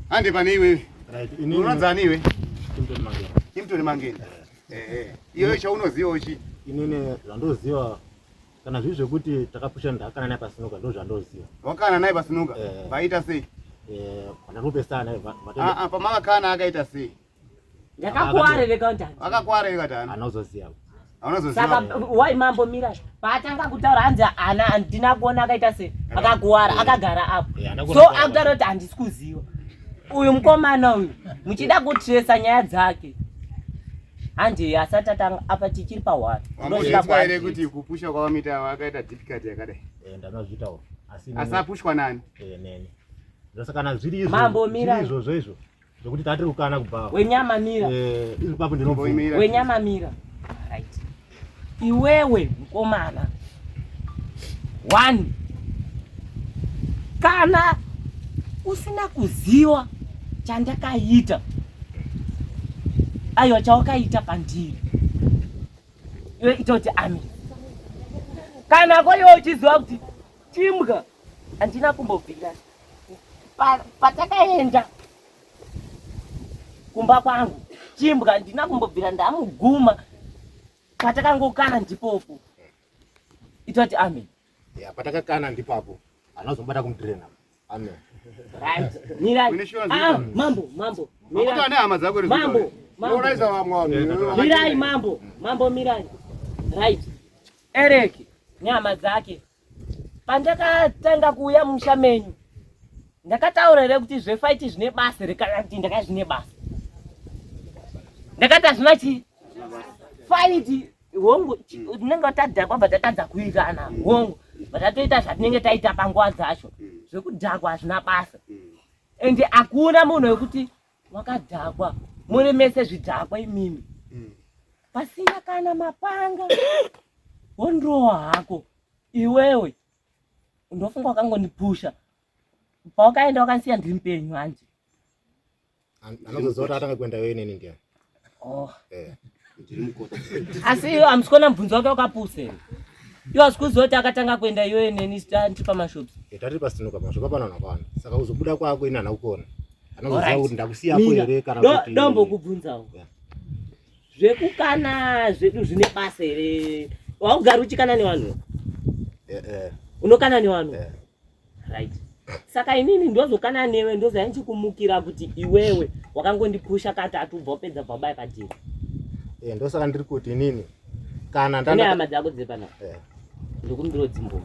Handi pane iwe. Right. Unodzani iwe? Kimtoni Mangeni. Iyo chaunoziva chi? Inini zvandoziva kana zviri zvekuti takapusha ndakana naye pasinoka ndo zvandoziva. Wakana naye pasinoka? Vaita sei? Vanopesana pamakana akaita sei? Ndakakuarereka ndani. Akakuarereka ndani. Anozoziva. Saka wai mambo mira paatanga kutaura hanzi ana andina kuona akaita sei akakuara akagara apo. So akutaura kuti handisi kuziva. Uyu mukomana uyu muchida kutresa nyaya dzake. Handi asatatanga apa tichiri pahwari. Ndozvika ere kuti kupusha kwavamita wakaita difficult yakadai. Ndanozvitawo. Asapushwa nani? Neni. Ndosakana zviri izvo. Mambo mira. Izvo zvokuti tatiri kukana kubva. Wenyama mira. Izvi papo ndinobvumira. Wenyama mira. Right. Iwewe mukomana. 1. Kana usina kuziva chandakaita. Ayo chawakaita pandiri. Iwe itoti ami. Kana koyo uchiziva kuti chimbwa andina kumbobvira. Patakaenda kumba kwangu chimbwa ndina kumbobvira ndamuguma patakangokana ndipopo. Itoti amen. Patakakana ndipapo anozombada kumutrena. Amen. Right. Mambo. Mira. Hama dzako mambo. Unoraisa vamwe. Mirai mambo. Mambo mirai. Right. Eric nyama dzake. Pandakatanga kuuya musha menyu. Ndakataurira kuti zvefight zvine basa rekana kuti ndakazvine basa. Ndakata zvina chi fight hongo ndinenge tadhakwa batatadza kuitana hongo batatoita zvatinenge taita panguva dzacho zvekudhakwa hazvina basa. Ende akuna munhu wekuti wakadhakwa muremese zvidhakwa imimi pasina kana mapanga wondirowa hako iwewe ndofunga wakangondipusha pawakaenda wakansiya ndiri mupenyu hanje. Anozoziva kuti atanga kuenda iwe neni ndiani. Asi iwe hamusikona mubvunzo wake wakapusera. Iwe hasikuziva kuti akatanga kuenda iwe neni tiri pamashops. Tatiri pasinoka mashopa pano nakwana. Saka uzobuda kwako ina hanaukona. Anozoziva kuti ndakusiyapo here kana kuti ndombokubvunzawo. Zvekukana zvedu zvine basa here. Waugara uchikana nevanhu? Unokana nevanhu? Right. Saka inini ndozokana newe ndoza ndichikumukira kuti iwewe wakangondipusha katatu bvopedza baba kadini. Ndosaka ndiri kuti inini kana ndana hama dzako dzepana. Ndikumbiro dzimbo.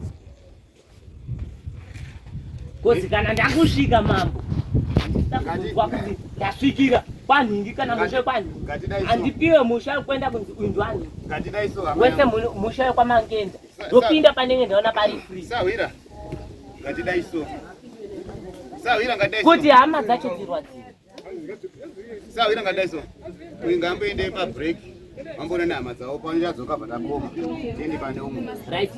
Kozi kana ndakusvika mambo. Ndasvikira kwanhingi kana musha kwanhingi. Andipiwe musha kwenda kunzi uindwani. Ngatidai so. Wese musha kwaMangenda. Ndopinda panenge ndaona pari free. Sawira. Ngatidai so. Sawira ngatidai so. Kuti hama dzacho dzirwadzira. Sawira ngatidai so. Uingamboende pa break. Mambona nama dzawo panyazoka vatakoma. Tindi pane umwe. Right.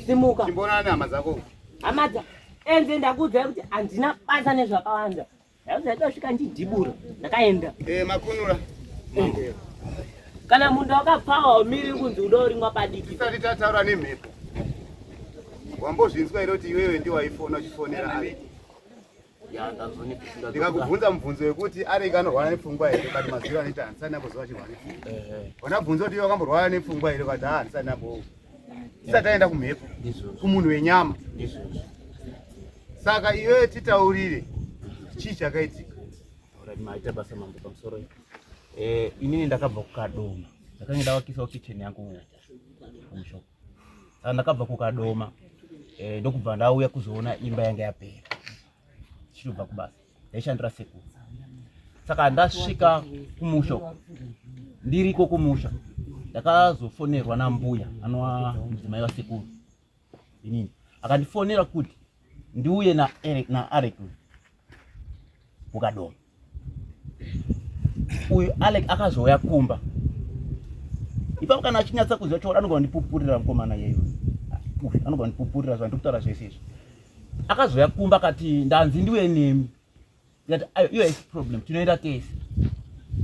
Simuka. Chimbona nama dzako. Hama dza enze ndakudza kuti andina basa nezvakawanda. ndasvika ndidhibura ndakaenda makunura kana munhu akapfawa umiri kunzi udorimwa padiki tisati tataura nemhepo wambozvinzwa iro kuti iwewe ndiwaifona uchifonera Alec ndikakubvunza mubvunzo wekuti Alec anorwara nepfungwa here kati maziro anoita handisati nambozova chirwara nepfungwa wanabvunza kuti iwe wakamborwara nepfungwa here kati handisati nambo tisati aenda kumhepo kumunhu wenyama saka iwewe titaurire chii chakaitika maita basa mambo pamusoro inini ndakabva kukadoma ndakanga ndavakisawo kicheni yangu mushoko saka ndakabva kukadoma ndokubva ndauya kuzoona imba yanga yapera chichibva kubasa ndaishandira sekuru saka ndasvika kumusha ndiriko kumusha ndakazofonerwa nambuya anova mudzimai wasekuru inini akandifonera kuti ndiuye na Alec kukadoma uyu Alec akazouya kumba ipapo kana achinyatsa kuziva choda anogona ndipupurira mukomana yeyo anogona ndipupurira zvandikutaura zvese izvi akazouya kumba akati ndanzi ndiwe nemi ndikati iyo haisi problem tinoenda tese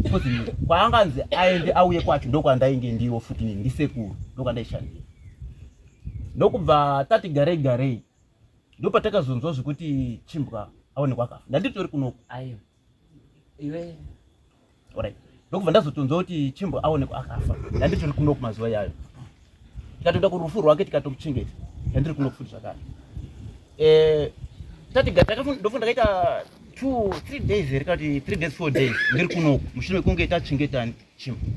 because kwaanganzi aende auye kwacho ndokwandainge ndiwo futi nini ndisekuru ndokwandaishandira ndokubva tati garei ndopatakazonzwa zvekuti Chimbwa aonekwa akafa ndanditori kunoku ayo iwe alright ndokubva ndazotonzwa kuti Chimbwa aonekwa akafa ndanditori kunoku mazuva yayo tikatoenda kurufu rwake tikatomuchengeta ndandiri kunoku futi zvakare ndofunda kaita 2-3 days here kati 3 days 4 days ndiri kunoku mushure mekunge tachengetani Chimbwa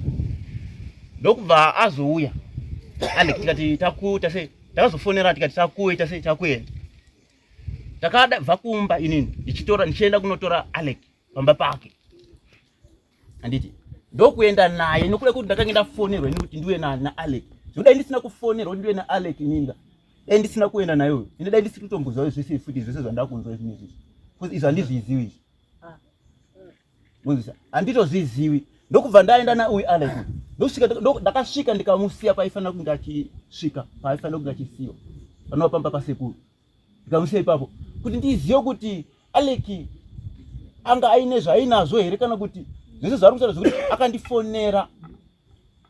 ndokubva azouya Alec tikati takazofonera tikati takuwe takuenda takabva kumba inini ndichienda kunotora Alec pamba pake anditi ndokuenda naye nokule kuti ndakanga ndafonerwa ini kuti ndiwe na Alec zvodai ndisina kufonerwa ndiwe na Alec ininga dai ndisina kuenda nayo ine dai ndisiri kutombuzwa zvese futi zvese zvandakunzwa zvine izvi kuti izvi handizvizivi muzisa handitozvizivi ndokubva ndaenda nauyu Alec ndakasvika ndikamusiya paifanira kunge achisvika paifanira kunge achisiyiwa panova pamba pasekuru ndikamusiya ipapo kuti ndizive kuti Alec anga aine zvainazvo here kana kuti zvese zvari kutaura zvekuti akandifonera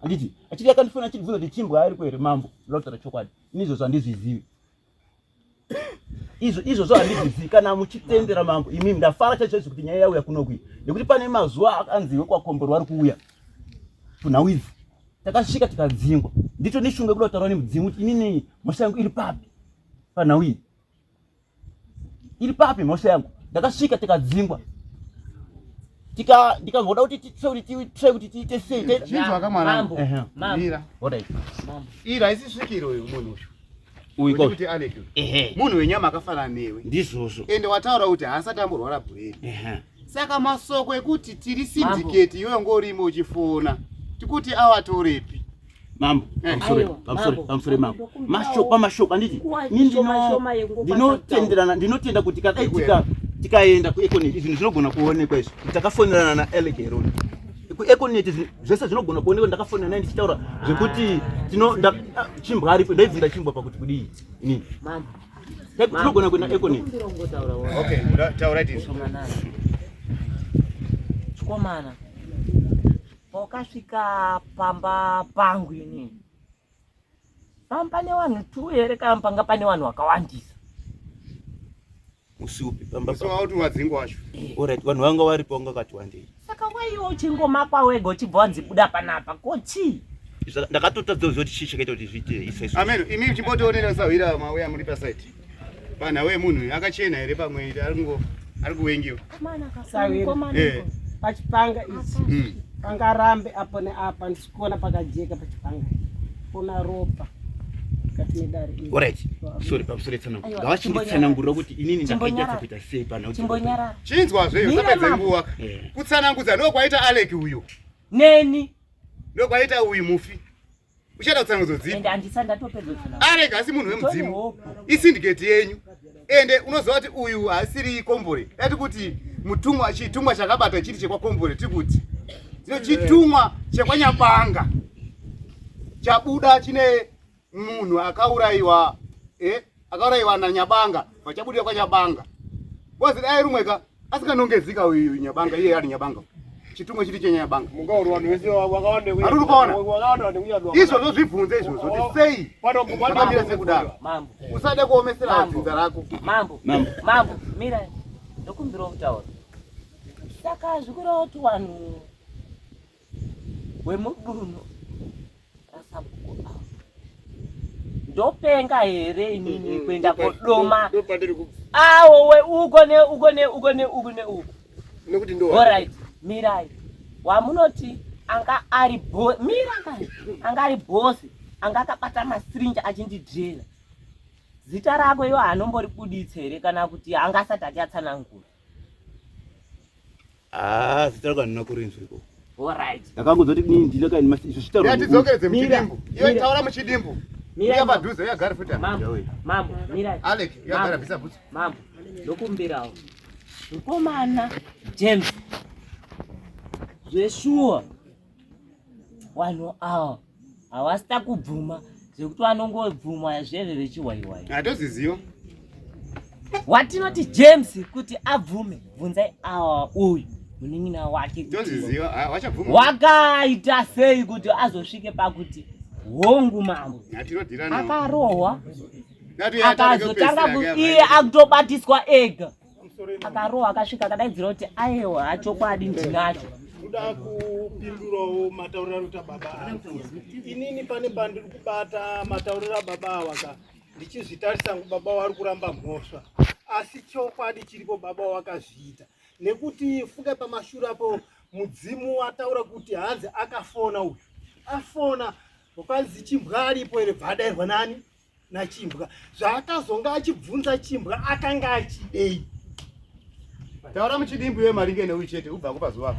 handiti achiti akandifonera achibvunza kuti Chimbwa ariko here mambo ndoda kutaura chokwadi inizvo handizvizivi izvozvo handizvizivi kana muchitendera mambo imi ndafara chaizvo kuti nyaya yauya kunokwi nekuti pane mazuva akanziwe kwakomborwa ari kuuya tunhawizi takasvika tikadzingwa ndicho neshunga kuda kutaura nemudzimu kuti inini mhosva yangu iri papi panhawizi iri papi mhosva yangu ndakasvika tikadzingwa ndikamboda kuti titrai kuti tiite sei Chinzwa kamwana mira ira isisvikiro uyu munhu uyu kuti Alec munhu wenyama akafanana newe ndizvozvo ende wataura kuti haasati amborwara bhureni saka masoko ekuti tiri syndicate iwe ngorimo uchifona tikuti awatorepi mambo pamusoro mambo mashoko anditi ndinotenda kuti tikaenda kuEconet zvinhu zvinogona kuonekwa izvi takafonerana na Alec Herod kuEconet zvese zvinogona kuonekwa ndakafonera naye ndichitaura zvekuti Chimbwa aripo ndaibvunza Chimbwa pakuti kudii ini mambo tinogona kuenda Econet okay taura izvi chikomana pakasvika pamba pangu inini pamba pane vanhu tu here kana panga pane vanhu vakawandisa usiupi kuti wadzingwa wacho alright vanhu vanga varipo wangakati wandei saka waiwo uchingomapa wega uchibva wanzi buda panapa kochi ndakatotadza kuziva kuti chii chakaita kuti zviite isaiso ameno imi uchimbotoonera sawira mauya muri pasaiti panha wemunhu akachena here pamwe ari kuwengiwa pachipanga ichi pangarambe apo neapa ndisikuona pakajeka pachipanga kuna ropa kati medari iyi alright sorry pamusoro tsanangu ngavachinditsanangurira kuti inini ndakaita kuita sei pana chimbonyarara chinzwazve usapedze nguva kutsanangudza ndokwaita Alec uyu neni ndokwaita uyu mufi uchada kutsanangudzo dzipi ende handisa ndatopedza Alec asi munhu wemudzimu isyndicate yenyu ende unoziva kuti uyu haasiri kombore yati kuti chitumwa chakabata chiri chekwakombore tikuti dzino chitumwa chekwanyabanga chabuda chine munhu akaurayiwa nanyabanga pachabudira kwanyabanga bozi dai rumweka asikanongezika uyu Nyabanga, iye ari Nyabanga. Chitungo chiti chenyabanga. Mungauri vanhu vese vakawane uya. Ari kuona. Vakawane uya. Izvo zvozvibvunze izvo zvoti sei. Zvakamira sekudaro. Mambo. Usade kuomesera dzinza rako. Mambo, mira. Ndokumbira kutaura. Saka zvikurawo kuti vanhu wemuduno rasabuko avo. Ndopenga here inini kuenda kodoma. Awo we uko ne. Nekuti ndo. All right. Mirai. Wamunoti anga ari boss. Mira kai. Anga ari boss. Anga akabata masirinja achindidrera. Zita rako iwo anombori buditse here kana kuti anga asati atsanangura. Zita rako ndinakurinzwiko. All right. Ndakangozoti nini ndile kai masizvo chitauro. Yatidzokeredze muchidimbu. Iwe taura muchidimbu. Mira padhuze yagara futa. Mambo, Mirai. Alec, yagara bisa butsa. Mambo. Ndokumbirawo. Mukomana James. Zveshuwa vanhu ava havasita kubvuma zvekuti vanongobvuma zveve vechiwaiwai. Hatoziziva watinoti James kuti abvume bvunzai awa uyu munin'ina wake toziziva wachabvuma wakaita sei kuti azosvike pakuti hongu mambo akarohwa akazotanga iye akutobatiswa ega akarohwa akasvika akadaidzira kuti aiwa achokwadi ndinacho. Kuda kupindurawo matauriro kuti baba inini pane bandiri kubata matauriro baba awaka ndichizvitarisa baba wari kuramba mhosva asi chokwadi chiripo baba wakazviita nekuti fuka pamashure apo mudzimu ataura kuti hanzi akafona uyu afona ukanzi chimbwa aripo ere bvadairwa nani nachimbwa zvaakazonga achibvunza chimbwa akanga achidei. Taura muchidimbu iwe maringe neuyu chete ubva kupazuva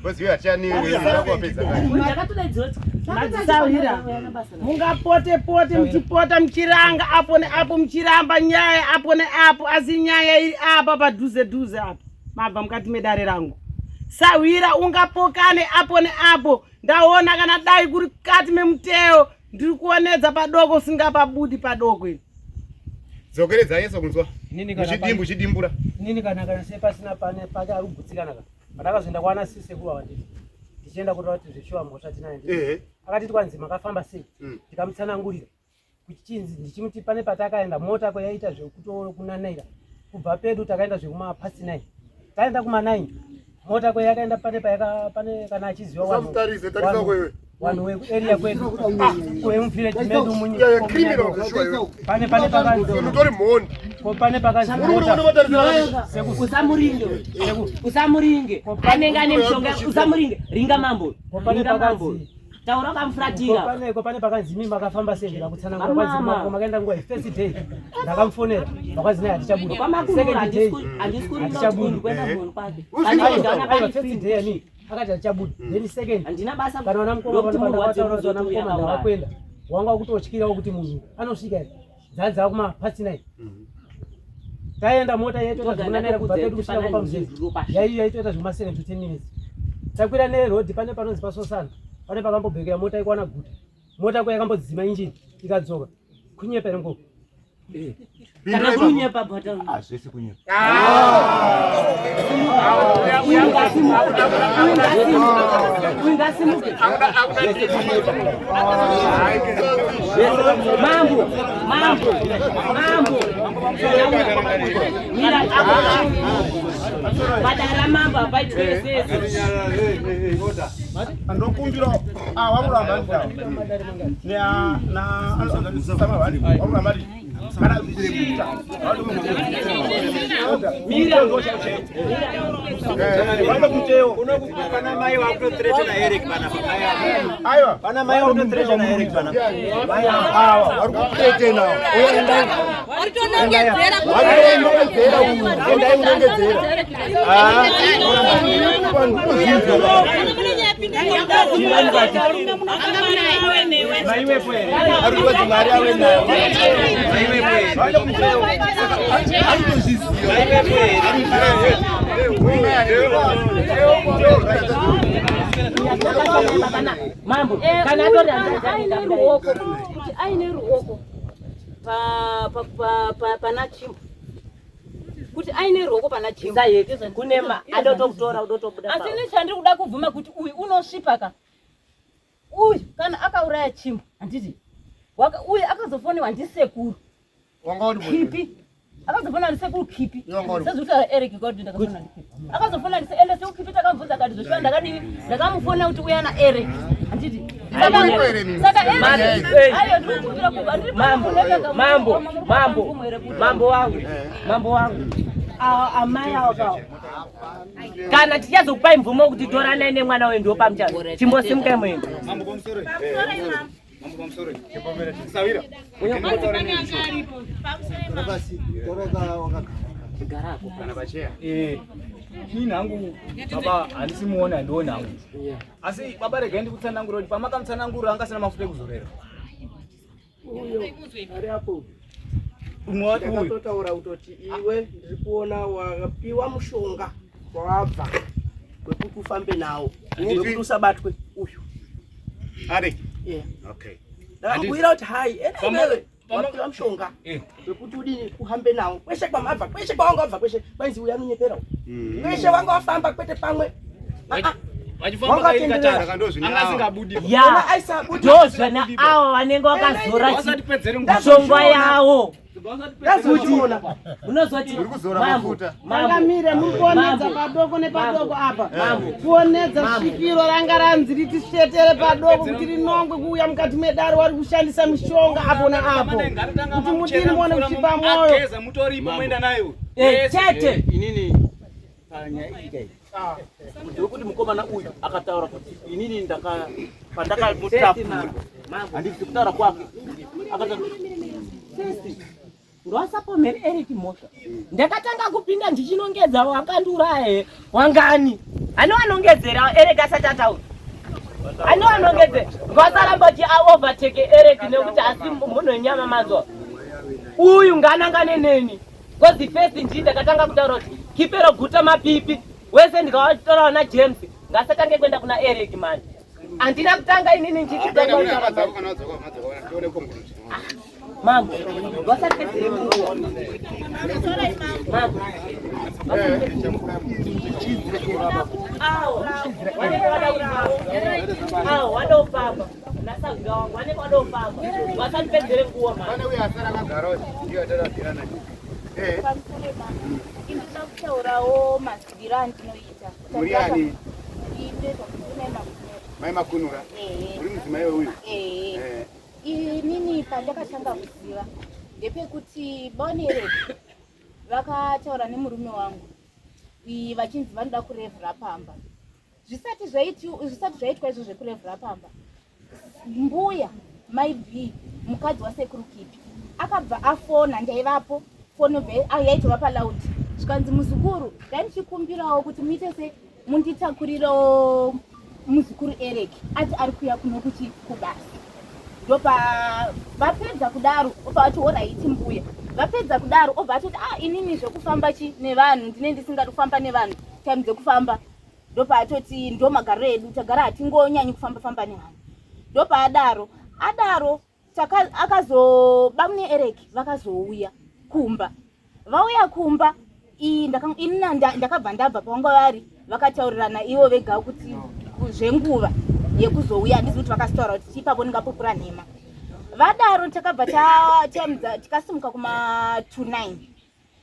weziva chani wakupedza madzisawira mungapote muchipota muchiranga apo neapo muchiramba nyaya apo neapo asi nyaya iri apa padhuze apa mabva mukati medare rangu sawira ungapokane apo neapo ndaona kana dai kuri kati memuteo ndiri kuonedza padoko singapabudi padoko ini dzokeredza yeso kunzwa muchidimbu chidimbura nini kana sepasina pane paka arugutsikana kana pandakazoenda kwana sise kuwa wanditi ndichienda kuti zveshuwa mhosva tinayo akati twanzima akafamba sei ndikamutsanangurira kuti chinzi ndichimuti pane patakaenda mota yaita zvekutokunanaira kubva pedu takaenda zvekumapasi 9 taenda kuma9 mota yakaenda pane kana achiziva vanhu vekuarea kwedu kwemuvillage medu pane usamuringe anenge ane mishonga usamuringe ringa mambo taura kamufuratira pane pakanzi mimi makafamba sei ndakutsanangura kwazima makaenda nguva first day ndakamufonera vakazi naye hatichabuda second day hatichabuda first day ani akati hatichabuda then second andina basa kana wana mukoma ndavakwenda wanga kutotyirawo kuti munhu anosvika dzadza kumapasi 9 taenda mota yaitoita zvekunanaira kubva pedu kusvika kupamuzezi yaitoita zvema 7 to 10 minutes takwira nerodhi pane panonzi pasosana pane pakambobhekera mota ikwana guta mota yakambodzima injini ikadzoka kunyepere ngoko kana kunyepa bata zvese kunyepa mambo mira badara mambo apaitwese andokumbira wamuramba na sama wali wamuramba kana zvichirekuita mira vana kuteo unokupana mai wakutotreta na Eric bana aiwa pana mai wakutotreta na Eric bana awa warikutete nawo waritonongedzera mambo kana aine ruoko pana chimbo kuti aine roko pana chimbo kune adotokutora udotobuda asi ini chandiri kuda kubvuma kuti uyu unosvipa ka uyu kana akauraya chimbo handiti uyu akazofonewa ndisekuru kipi akazofona ndisekuru kipi sezvutaura Eric God ndakafona ndikipi akazofona ndiseende sekukipi takamubvunza kati zvoshuwa ndakadii ndakamufona kuti uya na Eric handiti saka mambo wangu amai avo kana tichazokupai mvumo kuti toranai nemwana wendiwo pamuchazo chimbosimukai muende ini hangu baba handisimuona ndiwo nangu asi baba regai ndikutsanangura kuti pamakamutsanangura anga asina mafuta ekuzorera Ndakatotaura kutoti iwe ndiri kuona wapiwa mushonga wabva wekuti ufambe nawo wekuti usabatwe uyu Ari okay ndakubwira kuti hai enewe wapiwa mushonga wekuti udini uhambe nawo kweshe kwamabva kweshe kwawanga wabva kweshe kwainzi uya nunyepera kweshe wanga wafamba kwete pamwe ndozvana avo vanenge vakazora mishonga yavo unozoti makamire muri kuonedza padoko nepadoko apa kuonedza svikiro ranga ranzi ritishetere padoko kuti rinongwe kuuya mukati medare wari kushandisa mishonga apo naapo kuti mudini muone kuchipa mwoyo chete inini ndikuti mukomana uyu akataura kuti inini pandakamutrapura handisi kutaura kwake ndowasapomere Eric Mosha ndakatanga kupinda ndichinongedza wakandiuraye wangani ani wanongedzera Eric asati ataura ani wanongedzera ngwasaramba kuti aovertake Eric nekuti asi munhu wenyama mazuva uyu nganangane neni because first ndii ndakatanga kutaura kuti kipero guta mapipi wese ndikawataurawo naJames ngasatange kuenda kuna Eric mani handina kutanga inini ndichitanga mambo wasapedzere nguo mambo wadofamba nasagira wangu vanenge wadofamba wasapedzere nguo ndinoda kutaurawo mazigira andinoita muriani mai makunura uri mudzimai weuyu inini pandakatanga kuziva ndepekuti bonere vakataura nemurume wangu vachinzi vanoda kurevhura pamba zvisati zvaitwa izvo zvekurevhura pamba mbuya mai B mukadzi wasekuru Kipi akabva afona ndaivapo fono yaitova palaundi zvikanzi muzukuru dai ndichikumbirawo kuti muite se munditakuriro muzukuru Eric ati ari kuya kuno kuti kubasa ndopa vapedza kudaro obva vati oraiti mbuya vapedza kudaro obva vatoti inini zvekufamba chi nevanhu ndine ndisingadi kufamba nevanhu time dzekufamba ndopa atoti ndo magariro edu tagara hatingonyanyi kufamba nevanhu ndopa adaro akazoba mune Eric vakazouya kumba vauya kumba ndakabva ndabva pavanga vari vakataurirana ivo vega kuti zvenguva yekuzouya handisi kuti vakasitaura kuti ipapo ndingapupura nhema vadaro takabva tikasimuka kuma29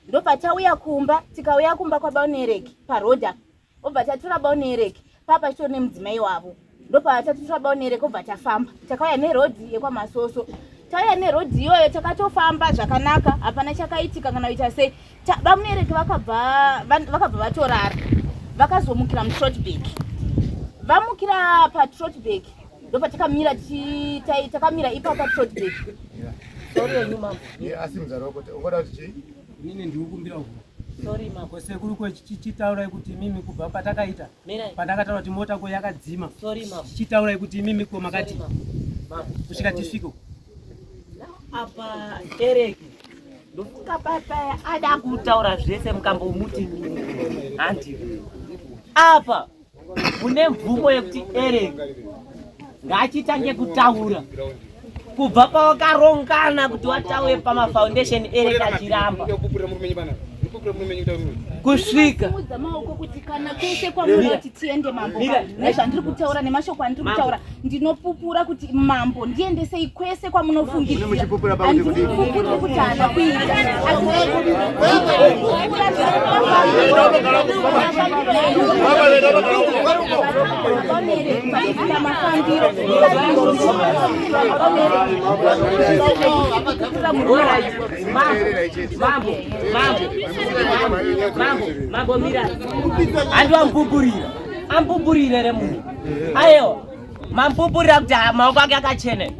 ndobva tauya kumba tikauya kumba kwaBaonerek parodha obva tatora Baonerek papa chitori nemudzimai wavo ndobva tatora Baonerek obva tafamba takauya nerodhi yekwamasoso tauya nerodhi iyoyo takatofamba zvakanaka hapana chakaitika kana kuita sei Baonerek vakabva vatorara vakazomukira muTrotberg vamukira paTrotberg ndopa takamira ipapo paTrotberg sorry yenyuma asi muzaro wako ungoda kuti chii inini ndikukumbira uku sorry mama kwese kuri kwechichitaura kuti mimi kubva patakaita pandakataura kuti mota ko yakadzima sorry mama chichitaura kuti mimi ko makati mama kusvika tisviko apa Eric ndofunga papa ada kutaura zvese mukambomuti handi apa mune mvumo yekuti Eric ngachitange kutaura kubva pawakarongana kuti wataure pamafoundation Eric achiramba kusvika simudza maoko kuti kana kwese kwamunoti tiende mambo nezvandiri kutaura nemashoko andiri kutaura ndinopupura kuti mambo ndiendesei kwese kwamunofungidzira handipupuri kuti haana kuita mafambiro mambo mira andu ampupurira remunhu aiwa mampupurira kuti maoko ake akachene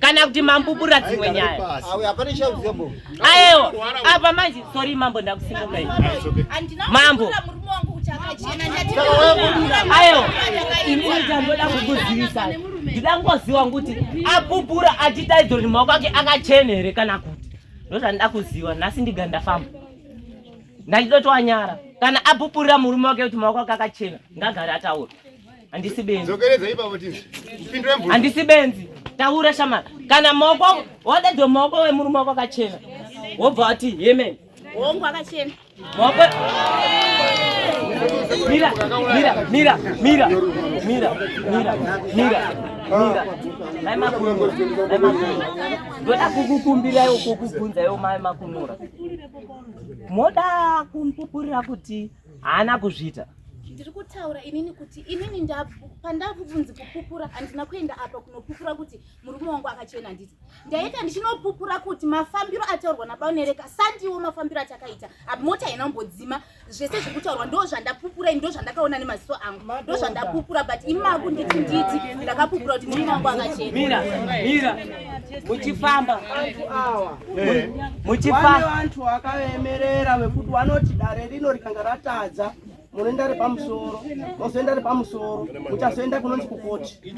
kana kuti mampupurira dzimwe nyaya aiwa apa manje sorry mambo ndakusimukai mambo aiwa inini ndoda kukuzivisa ndida ngoziva kuti apupura achitaidza kuti maoko ake akachene here kana kuti ndozvandida kuziva nhasi ndiga ndafamba ndachidotowanyara kana apupurira murume wake kuti maoko ake akachena ngagare ataura handisi benzi taura shamara kana maoko wadedwa maoko wemurume wako akachena wobva wati yemen hongu akachena maoko mira mai makunura ndoda kukukumbirayo kokubvunzayo mai makunura moda kumpupurira kuti haana kuzviita ndiri kutaura inini kuti inini pandabvunzi kupupura handina kuenda apa kunopupura kuti murume wangu akachena nditi ndaita ndichinopupura kuti mafambiro ataurwa nabaonereka sandiwo mafambiro atakaita mota haina kumbodzima zvese zvekutaurwa ndo zvandapupura ndo zvandakaona nemaziso angu ndo zvandapupura but imaku nditi ndakapupura kuti murume wangu akachena mira muchifamba pane vantu vakavemerera vekuti vanoti dare rino rikanga ratadza munoenda repamusoro mozoenda repamusoro muchazoenda kunonzi kukoti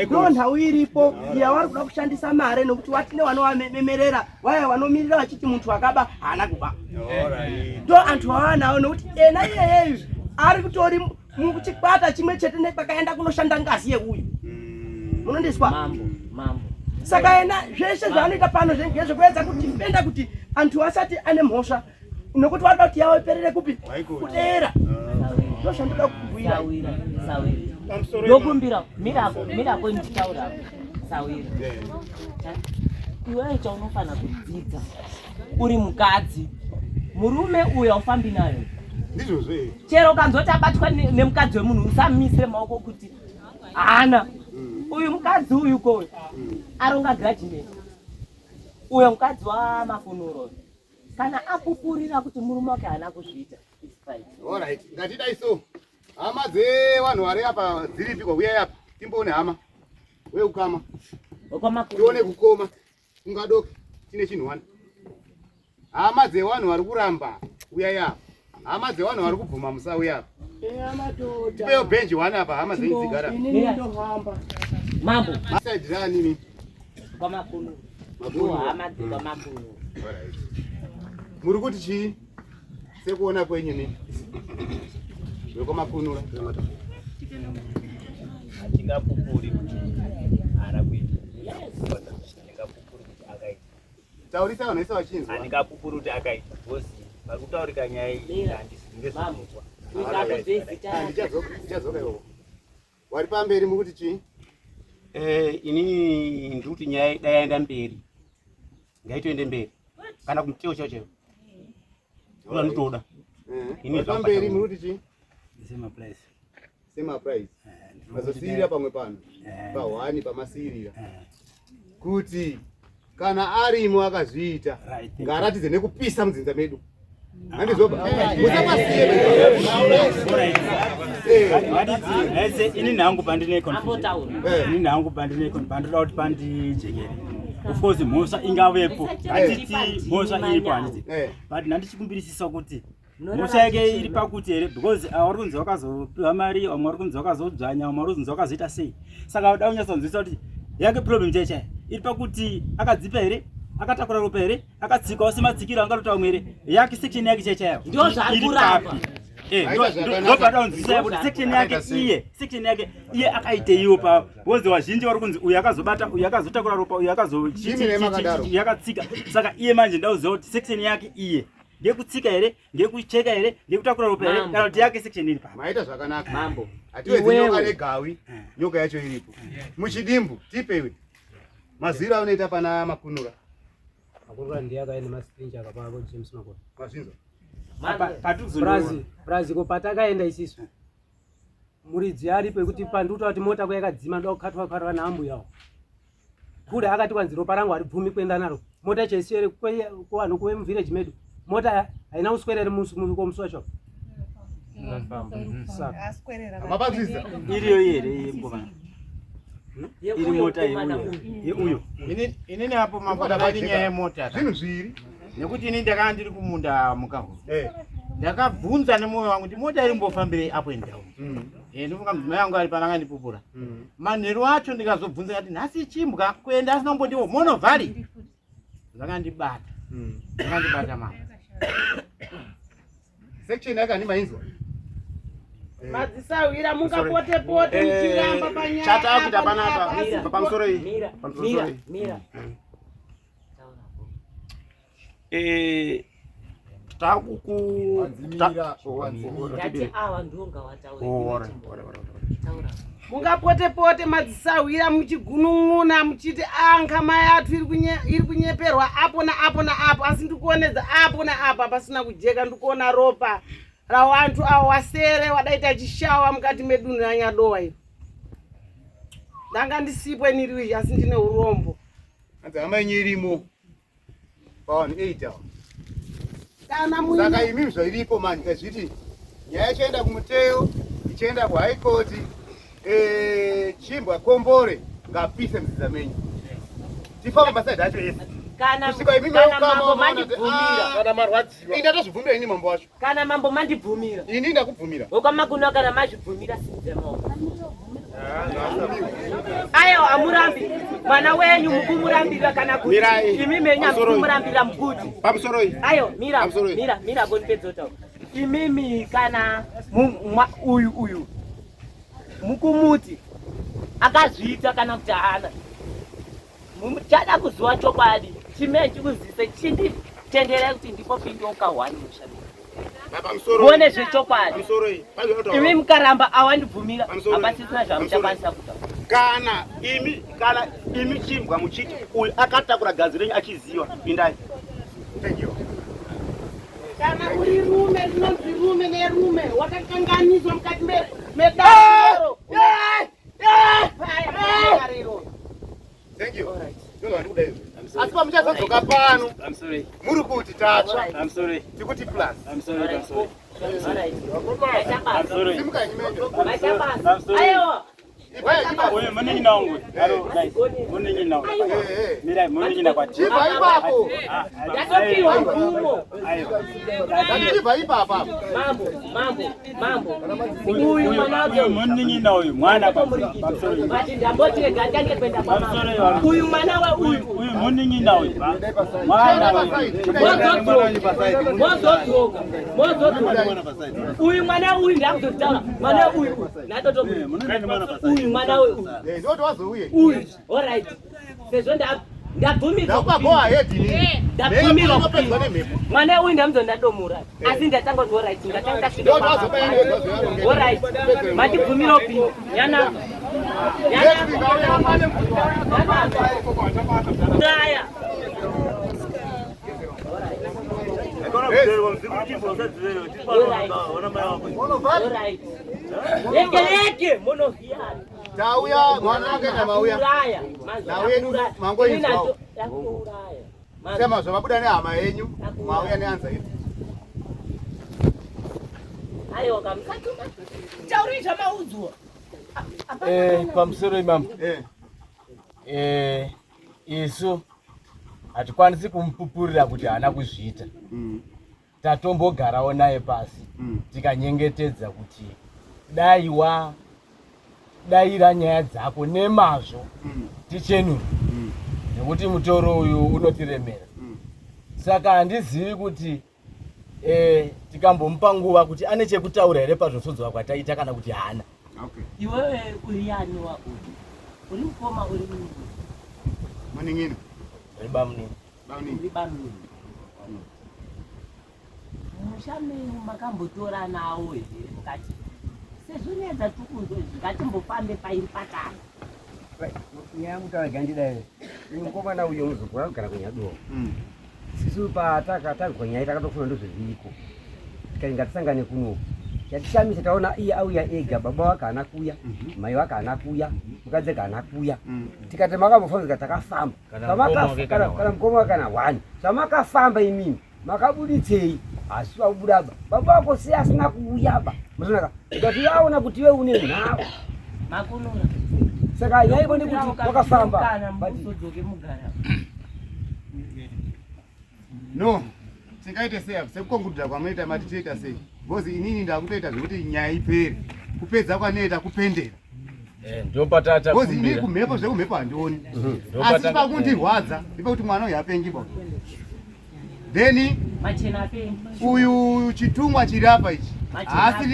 ndo nhau iripo iya vari kuda kushandisa mare nokuti watine vanovamemerera vaya vanomirira vachiti muntu akaba haana kuba ndo antu vavanavo nokuti ena iyeyeyu ari kutori muchikwata chimwe chete nepakaenda kunoshanda ngazi yeuyu munondiswa saka ena zveshe zvavanoita pano ngezvekuedza kuti penda kuti antu asati ane mhosva nokuti varida kuti yavo iperere kupi kudera ndoshandida kubhuira ndokumbira mirako nditaura sawira iweyo chaunofana kudzidza uri mukadzi murume uyo aufambi nayo chero kanzoti abatwa nemukadzi wemunhu usamise maoko kuti hana uyu mukadzi uyu ko aronga grajimenti uyo mukadzi wamafunuro kana apupurira kuti murume wake haana kuzviita alright ngatidai so hama dzevanhu vari apa dziripikwa uyai apa timboone hama weukama tione kukoma kungadoki tine chinhuwani hama dzevanhu vari kuramba uyai apa hama dzevanhu vari kubvuma musauya apa tipewo bhenji wani apa hama dzenyu dzigara mambo masaidhiranini kwamakunu hama dzekwamakunu muri kuti chii sekuona kwenyu nini wekwamakunura hatingapupuri kuti haana kuita hatingapupuri kuti akaita taurisa vanhu vese vachinzwa handingapupuri kuti akaita bosi vari kutaurika nyaya iyi handisi ngezvamutwa ndichadzoka iwovo wari pamberi muri kuti chii inini ndiri kuti nyaya dai yaenda mberi ngaitoende mberi kana kumuteo chao cheo uda ndotoda ini pamberi muri kuti chii sema price mazosirira pamwe pano pahwani pamasirira kuti kana arimo akazviita ngaratidze nekupisa mudzinza medu ini nhangu pandine pandoda kuti pandijekere of course mhosva ingavepo hatiti mhosva iripo handiti but ndandichikumbirisisa kuti mhosva yake iri pakuti here because vari kunzi wakazopiwa mari vamwe vari kunzi wakazodzvanya vamwe vari kunzi wakazoita sei saka uda kunyatsonzwisa kuti yake problem chaichai iri pakuti akadzipa here akatakura ropa here akatsikawo sematsikiro angatota umwe here yake section yake chaichayo ndo zvari kurapa ndobada kunzwisisa kuti section yake iye akaiteiwo pa because vazhinji vari kunzi uyu akazobata uyu akazotakura ropa uyu akatsika saka iye manje ndauziva kuti section yake iye ngekutsika here, ngekucheka here, ngekutakura ropa here, kana kuti yake section iri papa. Maita zvakanaka. Mambo. Atiwedzi nyoka negawi, nyoka yacho iripo. Muchidimbu, tipewe. Maziro aunoita pana makunura. Makunura ndiye akaenda masipinja akapaka kwa James Makona. Mazvinzo. Brazi ko patakaenda isisu. Muridzi aripo kuti panduto ati mota kwa yakadzima ndo kukatwa naambu yawo. Kule akati kwanziro parangu aribvumi kuenda naro. Mota chesere kwa vanhu kuve muvillage medu. Mota haina uswerere musi wacho. Mabazisa. Iriyo here ngoma. Iri mota uyo. Inini hapo makoda bali nyaya mota. Zvinhu zviri. Nekuti ini ndakanga ndiri kumunda mukaho. Ndakabvunza nemoyo wangu kuti mota irimbofambire apo endau. Ndofunga mdzimai wangu ari pananga ndipupura. Manheru acho ndikazobvunza kuti nhasi chimbwa kuenda asina kumbondiwo monovhari. Zvakandibata. Zvakandibata mama. Section yakandima inzwa. Madzisawira mungapote pote muchiramba panyaya. Chata kuita panapa pamusoro iyi. Mira. Ndati awa ndonga wataura. Mungapote pote madzisawira muchigunun'una muchiti anka mai atu iri kunyeperwa apo na apo asi ndikuonedza apo na apo pasina kujeka ndikuona ropa rawantu awo wasere wadaita chishawa mukati medunhu ranyadowa iro. Ndanga ndisipwe niriwi asi ndine urombo. Anza hama yenye irimo. Pawan 8 awa. Kana mwini. Saka imi zvairipo mani kazviti nyaya chaenda kumuteo, ichaenda ku High Court. Chimbwa kombore ngapise mzizamenyi. Tifamba baside acho ese. Kana mambo mandibvumira. Kana marwadziwa. Indatozvibvumira ini mambo wacho. Kana mambo mandibvumira. Ini ndakubvumira. Ukamakuna kana mazvibvumira sinzemo. Ayo amurambi. Mwana wenyu mukumurambira kana kuti imi menya mukumurambira mkuti. Pamusoro iyi. Ayo mira bonipedzota. Imimi kana uyu mukumuti akazviita kana kuti haana chada kuziva chokwadi chimene chikuzise chinditenderai kuti ndipo pindoka 1 mushamiri muone zvechokwadi imi mukaramba awandibvumira hapasisina zvamuchakwanisa kutaura kana imi chimbwa muchiti uyu akatakura gazi renyu achiziva pindai. Kana uri rume rinonzi rume nerume wakakanganiswa mukati medaro. Thank you. Asi pamuchazodzoka pano muri kuti tatsva tikuti plus. Ayo Oye, munini naongo. Halo, guys. Munini naongo. Mira, munini na kwati. Chiva ipapo. Ndakapiwa mvumo. Chiva ipapo. Mambo. Uyu mwanake munini na uyu mwana kwa. Mati ndamboti gandange kwenda kwa mama. Uyu mwana wa uyu munini na uyu. Mwana wa uyu mwana uyu ndakuzotala. Mwana uyu. Natoto uyu mwana uyu. Ndoto wazouye. Uyu. All right. Sezvo ndabvumirwa. Ndakupa head ni. Ndabvumirwa. Mwana uyu ndamuzondadomura. Asi ndatanga all right. Ndatanga tasvika. All right. Matibvumira upinda. Yana. Daya. Leke monohiana. Tauya mwana wake na mauya. Na wenu mango hizo. Sema zvabuda nehama yenyu, mauya neanza hivi. Ayo kamsatuma. Taurisha maudzwa. Pamusoro imam. Isu hatikwanisi kumupupurira kuti haana kuzviita. Tatombogarawo naye pasi tikanyengetedza kuti daira nyaya dzako nemazvo tichenuru nekuti mutoro uyu unotiremera. Saka handizivi kuti tikambomupa nguva kuti ane chekutaura here pazvosodzwa kwataita kana kuti haana. Iwewe uriyani wa uri mukoma uri munini? Muningini. Uri bamunini. Uri bamunini. Mushameu makambotora nawo here mukati. Sezvonedza tukunzwe ngatimbofambe pairi patatu. Nyaya mutaura gandida here. Mukomana uyo muzukuru agara kunyadoro. Sisu patagwa nyaya takatofuna ndozvezviriko. Tikainga tisangane kuno. Yatishamisa taona iye auya ega, baba wake haana kuuya, mai wake haana kuuya, mukadzi haana kuuya. Tikati makambofamba takafamba. Kana mukoma wake kana wani. Zvamakafamba imimi makabuditsei? Asi wabuda baba wako sei asina kuuya ba. Muzonaka tikati yaona kuti iwe une nhau. Makunura. Saka nyaya ibone kuti wakafamba. Kana muzodzoke mugara. No. Singaite sei sekukongudza kwamaita matitoita sei. Because inini ndakutoita zvekuti nyaya ipere. Kupedza kwanoita kupendera. Ndio patata kumbe. Because inini kumhepo zvekumhepo handioni. Asi pakundirwadza ndipo kuti mwana uyu apengi bo. Then machena apengi. Uyu chitumwa chiri apa ichi.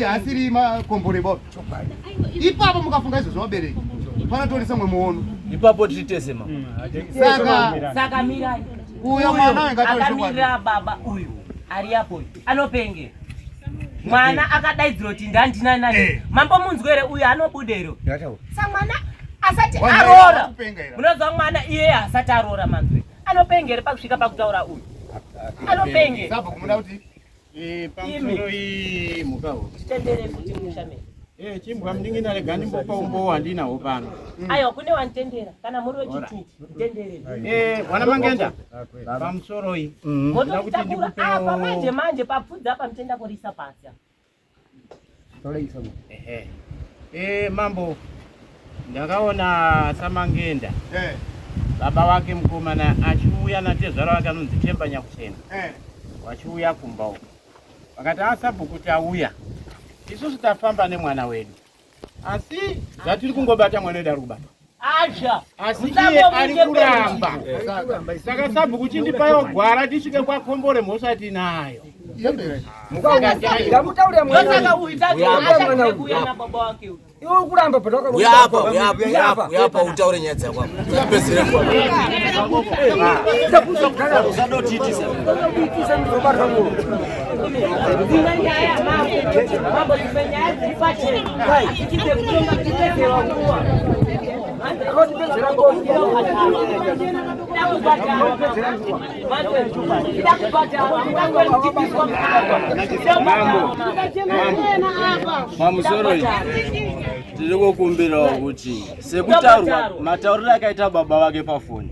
Asiri makombore bo. Ipapo mukafunga izvo zvabereki. Panotorisa mwe muono. Ipapo titesema. Saka mirai. Uyo mwana akamira baba uyu ari apo anopenge mwana akadaidzira kuti ndandina nani mambo munzwere uyu anobudero sa mwana asati arora munozwa mwana iye asati arora manzwe anopengere pakusvika pakutaura uyu anopenge sabo kumuna kuti pamsoro iyi mukaho tendere kuti mushameni chimbwa mndingina lega ndimbopa umbo wandinawo pano. Ayo kune wantendera kana muri wechitu tendere. Wana Mangenda. Pamsoro iyi. Moto kutakura apa manje papfudza apa mtenda korisa pasi. Toleisa. Mambo. Ndakaona Samangenda. Baba wake mukomana achiuya natezvara wake anonzi Temba Nyakuchena. Wachiuya kumbao. Vakati asabu kuti auya. Isusu tafamba nemwana wedu. Asi zatiri kungobata mwana wedu arikubata. Acha. Asi iye ari kuramba. Saka sabu kuchindipa yogwara tisvike kwakombore mhosati nayo. Ndamutaure mwana. Saka uitati acha kuuya na baba wake. Iwe kuramba patoka. Uyapa utaure nyaya dzako. Yapezere kwa. Usadotitisa. Utitisa mzobarha ngo. Zinanyaya mambo zimenyaya zipate. Hai, kite kutonga kite wanguwa. Rodi bezera ngo. Ndakubata. Mamusoro tiri kukumbirawo kuti sekutaurwa matauriro akaita baba wake pafoni,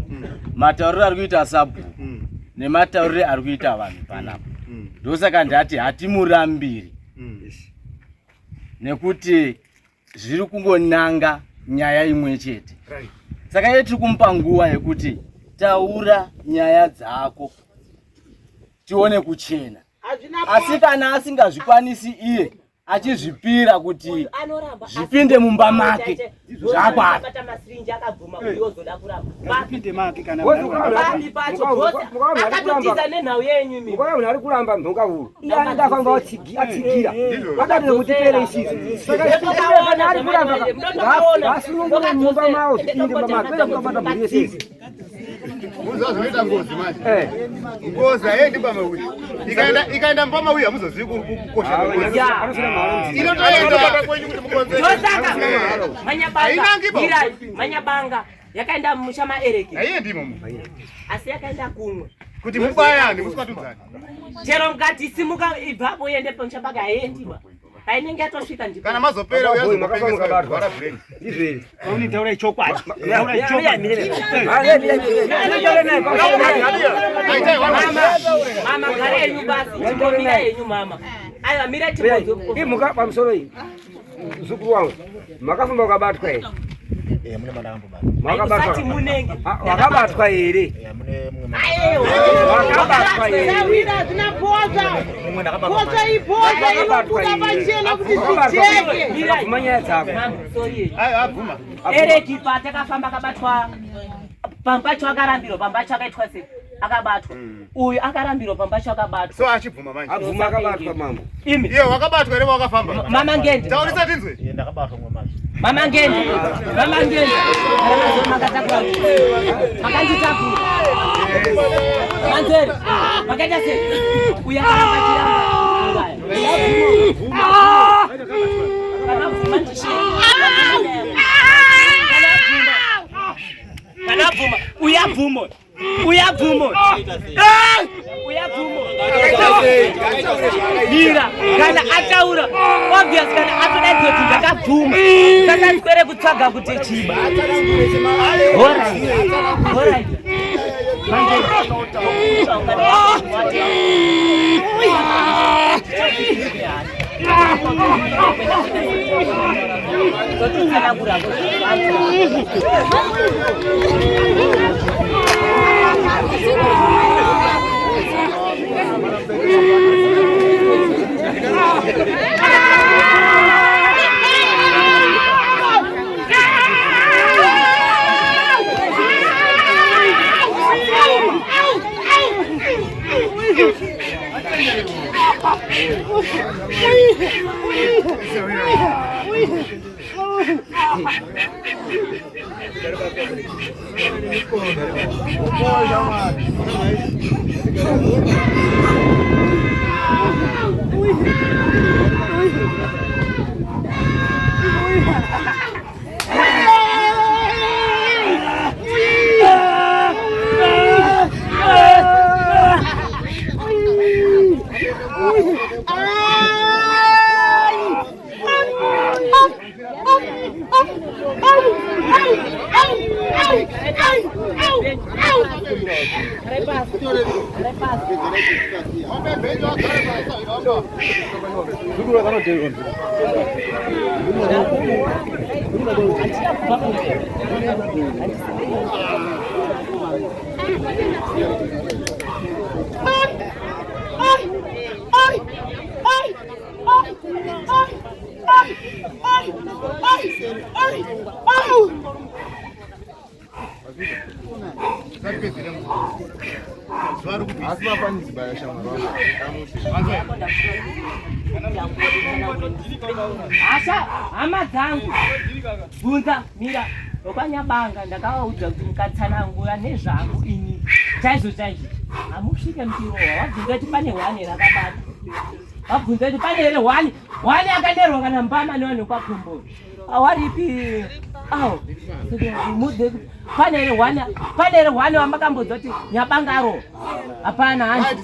matauriro ari kuita sabu nematauriro ari kuita vanhu panapa. Ndosaka ndati hatimurambiri nekuti zviri kungonanga nyaya imwe chete. Saka iye tiri kumupa nguva yekuti taura nyaya dzako tione kuchena. Asi kana asingazvikwanisi iye achizvipira kuti zvipinde mumba make zvakwata. Zvipinde make kana akatotiza nenhau yenyu mimi. Mukaona ari kuramba mhunga huru. Iye andafamba atsigira. Akati kutipere isizi. Saka kana ari kuramba. Asunungure mumba mawo inde mama kwenda kubata muriesi. Muzo zvinoita ngozi manje. Ngozi ayendi pamauya. Ikaenda pamauya muzozivi kukosha. Inotoenda kwenyu kuti mukonze. Ndosaka manyabanga yakaenda mushama ereki. Ayendi momo. Asi yakaenda kumwe. Kuti mubayani musikatudzani. Chero mukati simuka ibvapo yende pamushabanga ayendi ba. Painenge atosvika ndipo. Kana mazopera uyazo mukapengesa gwara brain. Izveri. Oni taura chokwadi. Mama gare yenyu basi. Mira yenyu mama. Aiwa mira tipozo. Imuka pamusoro iyi. Zukuru wangu. Makafamba ukabatwa ere. Mune madambo ba. Makabatwa munenge. Wakabatwa ere. Mune ayo. Wakabatwa ere. Mira zinapoza. Poza ipoza inobuda pachena kuti zvicheke. Mira kumanya dzako. Sorry. Ayo abvuma. Ereki patakafamba kabatwa. Pambacho akarambiro pambacho akaitwa sei. Akabatwa. Uyu akarambiro pambacho akabatwa. So achibvuma manje. Abvuma akabatwa mambo. Imi. Iye wakabatwa ere wakafamba? Mama Ngende. Taurisa tinzwe. Ndakabatwa ngomasi. Mama Ngende. Mama Ngende. Makatakwa. Makanditakwa. Manzeri. Makaita sei. Uyu akaramba chiramba. Mira, kana ataura obvious kana atoda kuti ndakabvuma saka skwere kutsvaga kuti chiba alright Asha, hama dzangu bvunza mira wakanyabanga ndakaudza kuti mukatsanangura nezvangu ini chaizvo hamusvike muchirohwa wabvunza kuti pane hwane rakabata wabvunza kuti pane here hwane akaderwa kana mbama nevanhu kwakumboni awaripi awo pane here hwane wamakambodzwa kuti nyabangaro hapana hanzi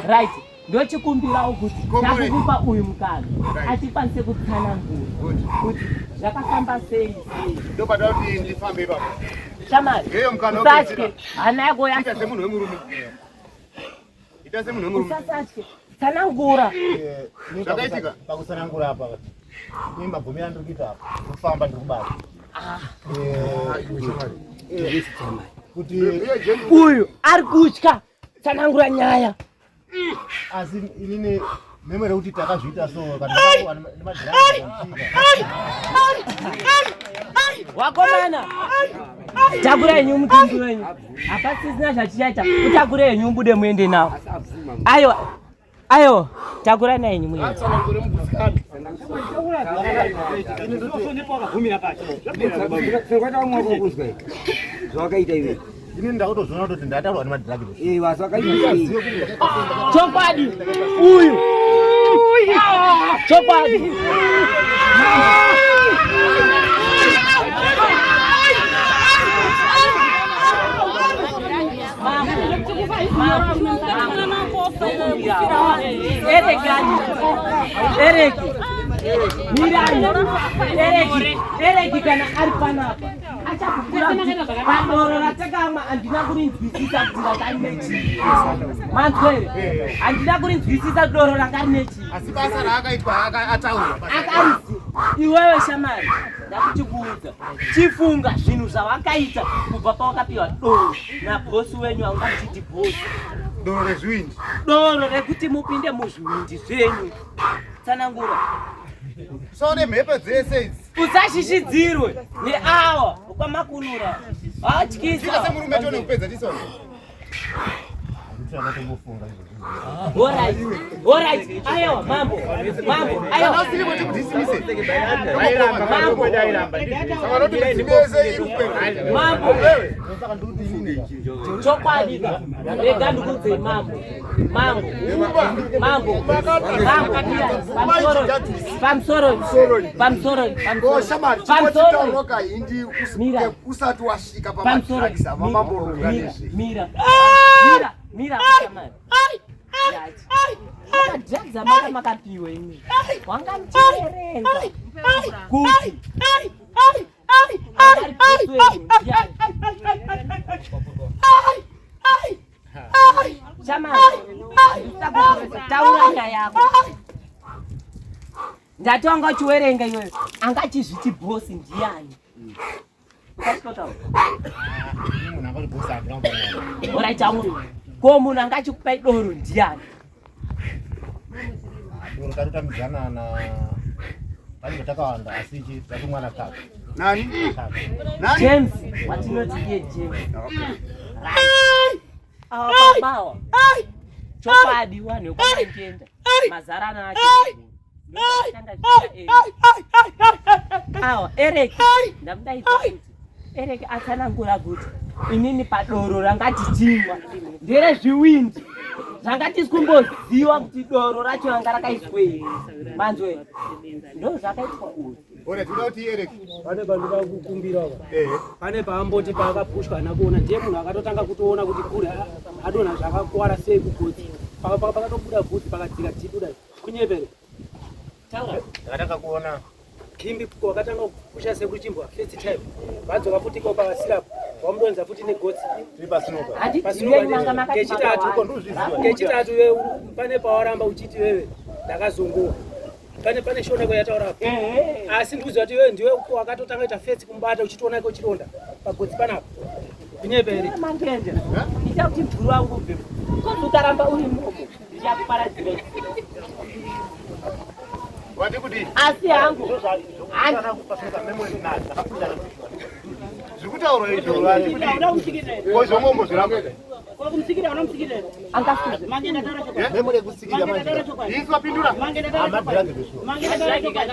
right ndochikumbirawo kuti takukupa uyu mukana atikwanise kutsanangura kuti zvakafamba sei ndobada kuti ndifambe ipapo shamari usatye hana yako ita semunhu wemurume usasatye tsanangura zvakaitika pakutsanangura apa imabvumira ndiri kuita apa kufamba ndiri kubata kuti uyu ari kutya tsanangura nyaya asi inini memere kuti takazviita so wakomana takura yenyu mutundu wenyu hapasisina zvachichaita utakure yenyu mubude muende nawo ayo takura nayenyu muende zvakaita iwe ini ndakutozvona kuti ndataurwa nemadhiraghi chokwadi uyu chokwadi Ereki kana ari panapa achakukura padoro ratakama handina kurinzwisisa kuti rakari nechi manzwere handina kurinzwisisa doro rakari nechi asi basa raakaitwa ataura akarizi iwewe shamari ndakuti kuudza chifunga zvinhu zvawakaita kubva pawakapiwa doro nabhosi wenyu aungachiti bhosi doro rezviwindi doro rekuti mupinde muzviwindi zvenyu tsanangura sone mhepo dzese idzi usashishidzirwe neawa kwamakunura atyisa semurume tone kupedza tisone Alright. Ayo, mambo. Ayo. Mambo. Chokwadika. Rega ndikudze mambo. Pamsoro. Usati wasvika pamatracks mamambo Mira. Madhadza makapiwa imi. Wanga mcherenga. Kuti. Chama. Taura nyaya yako. Ndatonga chiwerenga iwewe. Angachizviti boss ndiani? Alright, ko munhu angachikupai doro ndiani? Doro tatamidzana na vanhu takawanda asi tiri mwana kaka. Nani? James, watinoti ndiye James. Babawa. Chokwadi wanhu kwakenda. Mazarana acho. Awa, Eric. Ndamudaidza kuti Eric atsanangura kuti inini padoro rangati chingwa ndere zviwindi zvangati sikumboziva kuti doro racho ranga rakaiswei. Manzwe ndo zvakaitwa uyu. Ore tinoda kuti Eric pane vanhu vakukumbira pane paamboti paakapushwa nakuona ndiye munhu akatotanga kutoona kuti kure adonha zvakakwara sei kugotsi pakatobuda bvudzi pakadzika tibuda kunyepere ndakatanga kuona Kimbi wakatanga kupusha sekuri chimbwa first time vadzoka futi ko pasirap wamudonza futi negotsi tiri pasinoka kechitatu pane pawaramba uchiti wewe ndakazongowa pane shona kwayataura asi ndikuziva kuti wewe ndiwe wakatotanga ita first kumbata uchitoona iko chironda pagotsi panapo kunyepere mangenje icha kuti mvuru wangu ubvemo ukaramba uri mumo ndichakuparadzira wati kuti asi hangu zvikutaura izvo wati kuti kozomombo zvirako kumsikira unomsikira angasuze mangenda dora chokwa memore kusikira manje iswa pindura mangenda dora amadrandi besho mangenda dora chokwa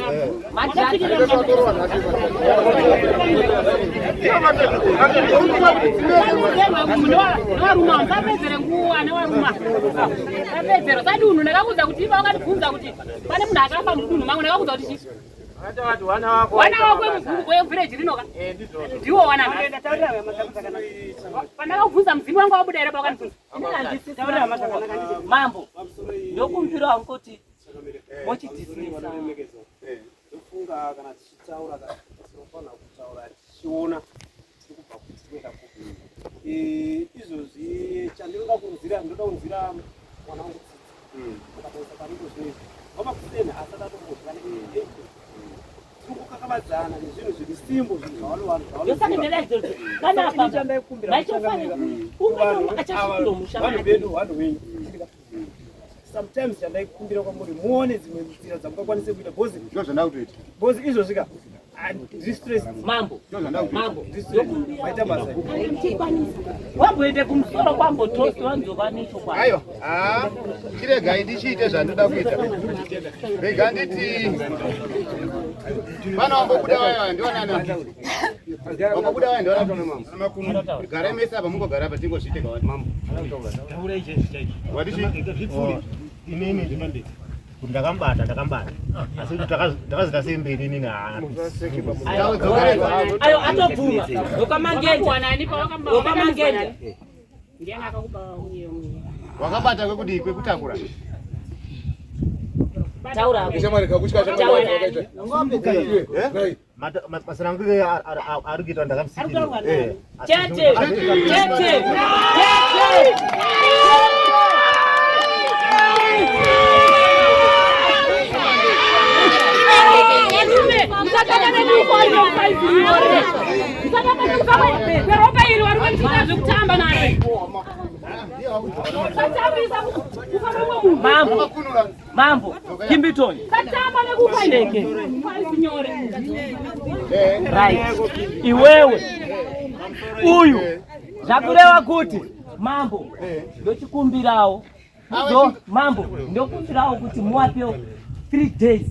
waruma sapedzere nguwa newaruma sapedzero sadunhu ndakakuudza kuti iva wakatibvunza kuti pane munhu akafa mudunhu mangu ndakakuudza kuti chii wana wako wevhireji rinoka ndiwo wana pandakakubvunza muzimu wangu wabuda here pawakanibvunza mambo ndokumbira wangu kuti mochidhisinisa ndofunga kana tichitaura tinofana kutaura tichiona tiri kubva kutika izvozvi chandinoda kunzira ndoda kunzira mwana wangu akaisa paniko zvinezvi vamakuseni asati atombozvane kukakavadzana nezvinhu zviri simbo zvinhu zvavanovanhu vedu vanhu venyu sometimes chandaikumbira kwamuri muone dzimwe nzira dzamungakwanise kuita bhozi ndo zvandau kutoita bhozi izvozvika mambo maita basa wamboende kumusoro kwambotosi wanzoka nechokwadi ayo chiregai ndichiite zvandoda kuita rega nditi pana wambobuda waya ndionana wambobuda waya ndiona mambo gara mesa apa mungogara apa tingozviiteka wati mambo watichi inini ndinonde kuti ndakambata asi ndakazita semberi inini ayo atobvuma ukamangenda ndiani akakuba uye wakabata kwekuti kwekutakura taura masana angu ari kuita ndakamusikira chete mambo kimbitoni right iwewe uyu zvakureva kuti mambo ndochikumbirawo mambo ndokumbirawo kuti muwapewo 3 days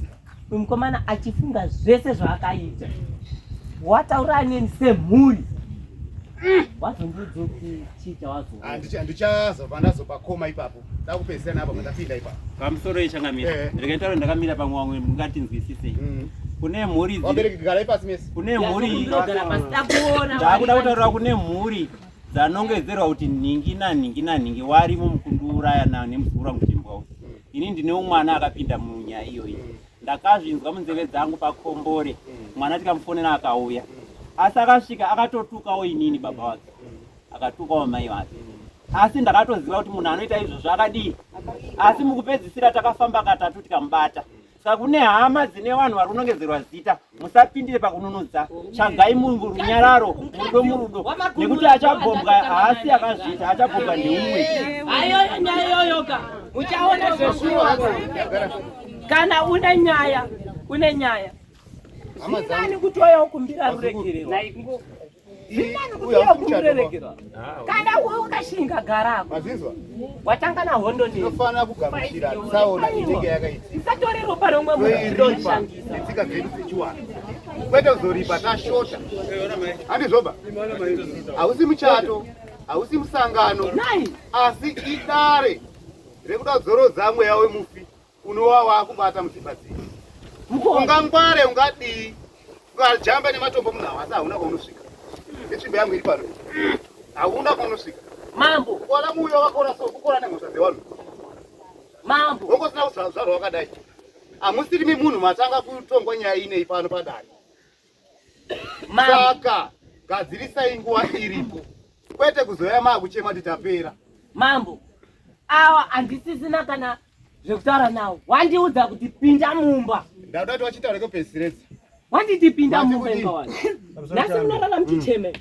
uyu mukomana achifunga zvese zvaakaita wataura neni semhuri wazondiudza kuti chiita wazo ndichazobva ndazopakoma ipapo ndakupedzisira napo mandapinda ipapo pamusoro yechangamira reketauro ndakamira pamwe wamwe mungatinzwisisei kune mhuri kune mhuri ndakuda kutaura kune mhuri dzanongedzerwa kuti nhingi nanhingi nanhingi warimo mukundiuraya nemuzukuru wangu Chimbwa. Ini ndine mwana akapinda munyaya iyoyi ndakazvinzwa munzeve dzangu pakombore mwana tikamufonera akauya asi akasvika akatotukawo inini baba wake akatukawo mai vake asi ndakatoziva kuti munhu anoita izvozvo akadii asi mukupedzisira takafamba katatu tikamubata saka kune hama dzine vanhu vari kunongedzerwa zita musapindire pakununudza chagai murunyararo murudo nekuti achagombwa haasi akazviita achagombwa neumwe ayoyo nyaya iyoyoka uchaona zveshuwa kana une nyaya zvinani kuti waya kumbira ruregererwa kana ukashinga garako watanga nahondo ndinofana kugamuchira tsaona inenge yakaitika isatore ropa romwe munhu tsika dzedu dzechiwana kwete kuzoripa tashota handizvoba hausi muchato hausi musangano asi idare rekuda kudzorodza mweya wemufi unowa wakubata mudzimba dzedu ungangware ungadii ukajamba nematombo munhu asi hauna kwaunosvika netsvimbo yangu iri pano hauna kwaunosvika mambo wala muyo wakakora so kukora nemhosva dzevanhu mambo wongosina kuzvarwa wakadai hamusirimi munhu matanga kutongwa nyaya inei pano padare saka gadzirisai nguva iripo kwete kuzoya makuchema titapera mambo awa handisisina kana zvekutaura nawo wandiudza kuti pinda mumba ndauda kuti wachitaura kupedzisireza wanditi pinda mumba ingawani nasi munorara muchicheme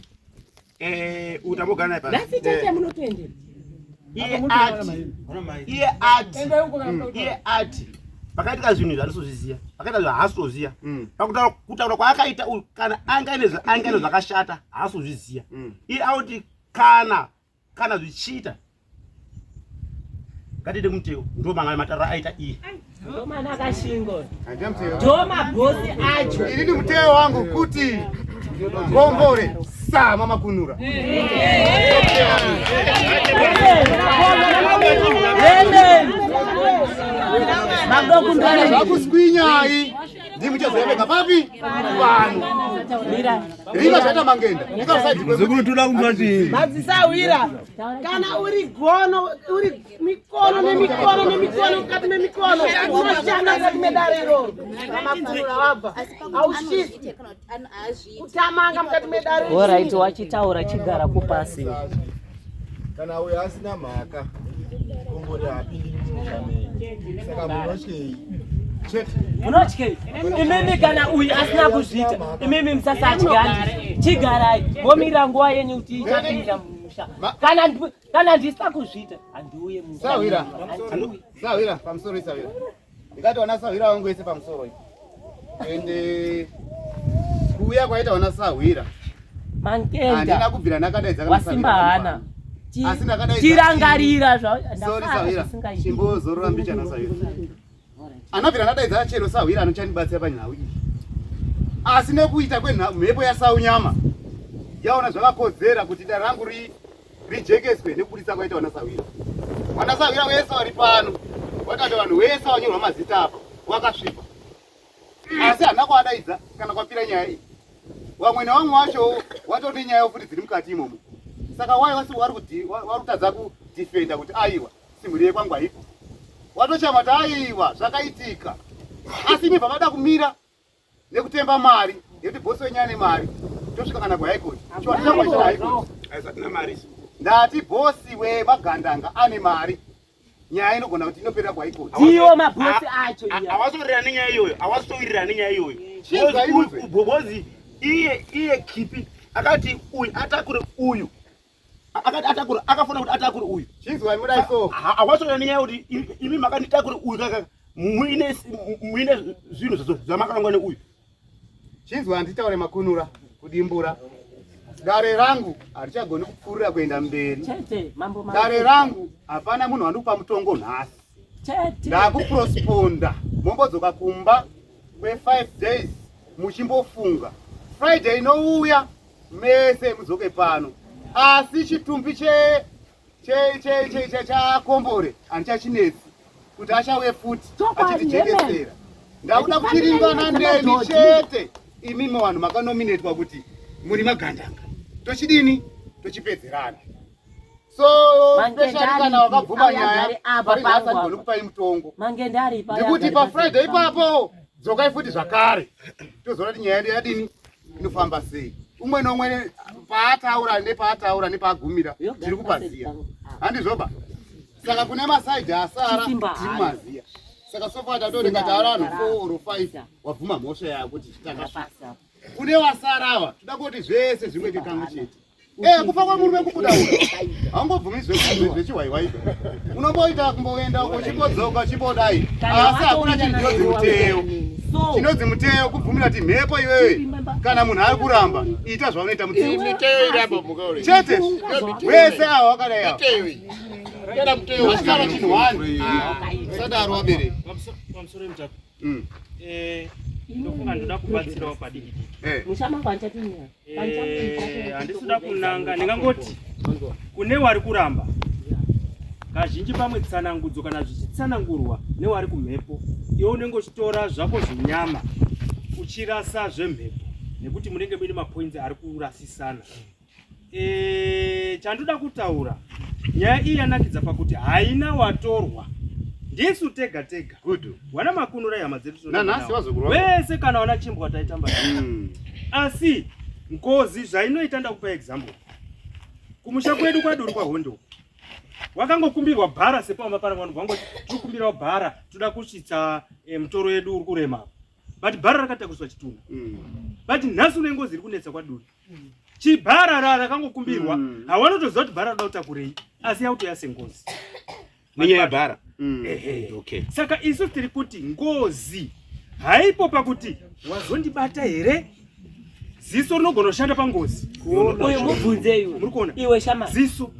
utambogara naye pasi nasi tete munotoendera iye ati pakaitika zvinhu zvatisozviziya pakaita zvahaasitoziya pakutaura kwaakaita uyu kana angaine zvakashata haasozviziya iye auti kana zvichiita ngatide kumuteo ndo mangani matariro aita iye ndo mana akashingo ndo mabhosi acho ini ni muteo wangu kuti ngombore sama makunura vakuswinyai ndimuchazoveka papi vanhu riva zvaita mangenda ndikasaitoda kumati madzisawira kana uri gono uri mikono nemikono nemikono mukati memikono unoshanda mukati medare iroro namafunura wabva aushisi kutamanga mukati medare orit wachitaura chigara kupasi kana uyo asina mhaka kombori hapindi mumushameni saka munotyei munotyei imimi kana uyu asina kuzviita imimi musasatyandi chigarai momirira nguva yenyu kuti ichapinda mumusha kana ndisina kuzviita handiuye musawira pamusoro isawira ndingati wana sawira wangu wese pamusoro ende kuuya kwaita wana sawira mangenda kubvira ndakadaidza wasimba hana tirangarira chimbozorora mbichana sawira anabvira ndadaidza chero sawira anochandibatsira panhau iyi asi nekuita kwemhepo yasaunyama yaona zvakakodzera kuti dare rangu rijekeswe nekubudisa kwaita wana sawira wese wari pano wakati vanhu wese wanyorwa mazita apa wakasvipa asi hana kwadaidza kana kwapira nyaya iyi vamwe nevamwe vacho watoti nyaya yokuti dziri mukati imomo saka wai wasi wari kutadza kudifenda kuti aiwa simhuri yekwangu haipo watochama taiwa zvakaitika asi mibva vada kumira nekutemba mari nekuti bhosi wenyaya nemari tosvika kana kuhaikoti ndati bhosi wemagandanga ane mari nyaya inogona kuti inoperera kuhaikoti ndiyo mabhosi acho hawasitowirirana nenyaya iyoyo hawasitowirirana nenyaya iyoyo bhozi iye kipi akati uyu atakure uyu akati atakure akafuna kuti atakure uyu chinzwai mudai so hawasitowirirana nenyaya kuti imi makanditakure uyu kaka muine zvinhu zvamakarangwa neuyu chinzwa handitaure makunura kudimbura dare rangu harichagoni kupfuurira kuenda mberi. Chete, mambo dare rangu hapana munhu anokupa mutongo nhasi. Ndakuprosponda mombodzoka kumba kwe5 days muchimbofunga. Friday inouya mese mudzoke pano. Asi chitumbi chakombore handichachinetsi kuti achauye futi achitijengesera. Ndakuda kuchiringana neni chete. Imimi vanhu makanominetwa kuti muri magandanga. Tochidini? Tochipedzerana. So especially kana wakabvuma nyaya pari nhasi anogona kupai mutongo. Ndikuti paFriday ipapo dzokai futi zvakare. Tozoona kuti nyaya yedu yadini inofamba sei. Umwe nomwe paataura nepaagumira tiri kupaziya. Handizvoba? Saka kune masaidhi asara tirimaziya. Saka sofa tatori ngataura vanhu 4 or 5 wabvuma mhosva yako kuti takasvika. Kune wasarawa toda kuti zvese zvimwe kangu chete. Kufa kwamurume kubuda uno. Haungobvumi zvechiwaiwai. Unomboita kumboenda uchibodzoka chibodai. Asi hakuna chinodzi muteo. Chinodzi muteo kubvumira kuti mhepo iwewe kana munhu ari kuramba ita zvaunoita muteo irapo mukaure. Chete wese awo wakadai awo. Kana muteo wasara chinhu wani. Sadaro wabereka. Pamusoro mutatu. Ndofunga ndoda kubatsirawo padiki. Mushama kwanchatinya. Handisida kunanga ndingangoti kune wari kuramba. Kazhinji pamwe tsanangudzo kana zvichitsanangurwa newari kumhepo. Iwe unenge uchitora zvako zvenyama uchirasa zvemhepo nekuti munenge muine mapoints ari kurasisana. Chandoda kutaura nyaya iyi yanakidza pakuti haina watorwa. Ndisu tega tega. Good. Wana makunura hama dzedu nanhasi wazogurwa. Wese kana wana chimbwa taitamba. Asi ngozi zvainoita ndakupa example. Kumusha kwedu kwaduri kwa Hondo. Wakangokumbirwa bhara sepamba para vanhu vangu tikumbirawo bhara toda kusvitsa mutoro yedu uri kurema. But bhara rakatakuriswa chitunha. But nhasi une ngozi iri kunetsa kwaduri. Chibhara rakangokumbirwa hawanotoziva kuti bhara roda kutakurei asi yautoya sengozi. Nenyaya yebhara. Okay. Saka isu tiri kuti ngozi haipo pakuti wazondibata here ziso rinogona kushanda pangozi. Uyu mubvunze iwe. Muri kuona? Iwe shama. Ziso.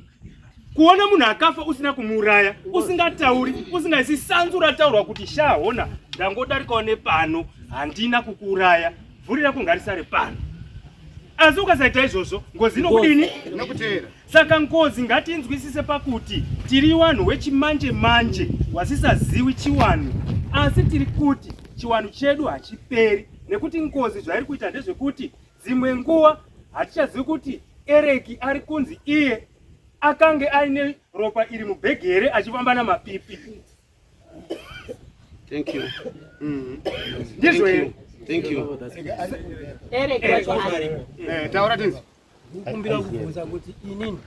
Kuona munhu akafa usina kumuraya, usingatauri, usingaisi sanzu rataurwa kuti shaona ndangodarikawo nepano handina kukuraya. Vhurira kungarisare pano. Asi ukasaita izvozvo ngozi inokudini? Inokutera. Saka ngozi ngatinzwisise pakuti tiri wanhu wechimanje manje wasisazivi chiwanhu. Asi tiri kuti chiwanhu chedu hachiperi nekuti ngozi zvairi kuita ndezvekuti dzimwe nguva hatichazivi kuti Eric ari kunzi iye akange aine ropa iri mubhegi here achifamba namapipi. Thank you. Ndizvo here. Thank you. Eric taura tinzi. Kumbira kubvunza kuti inini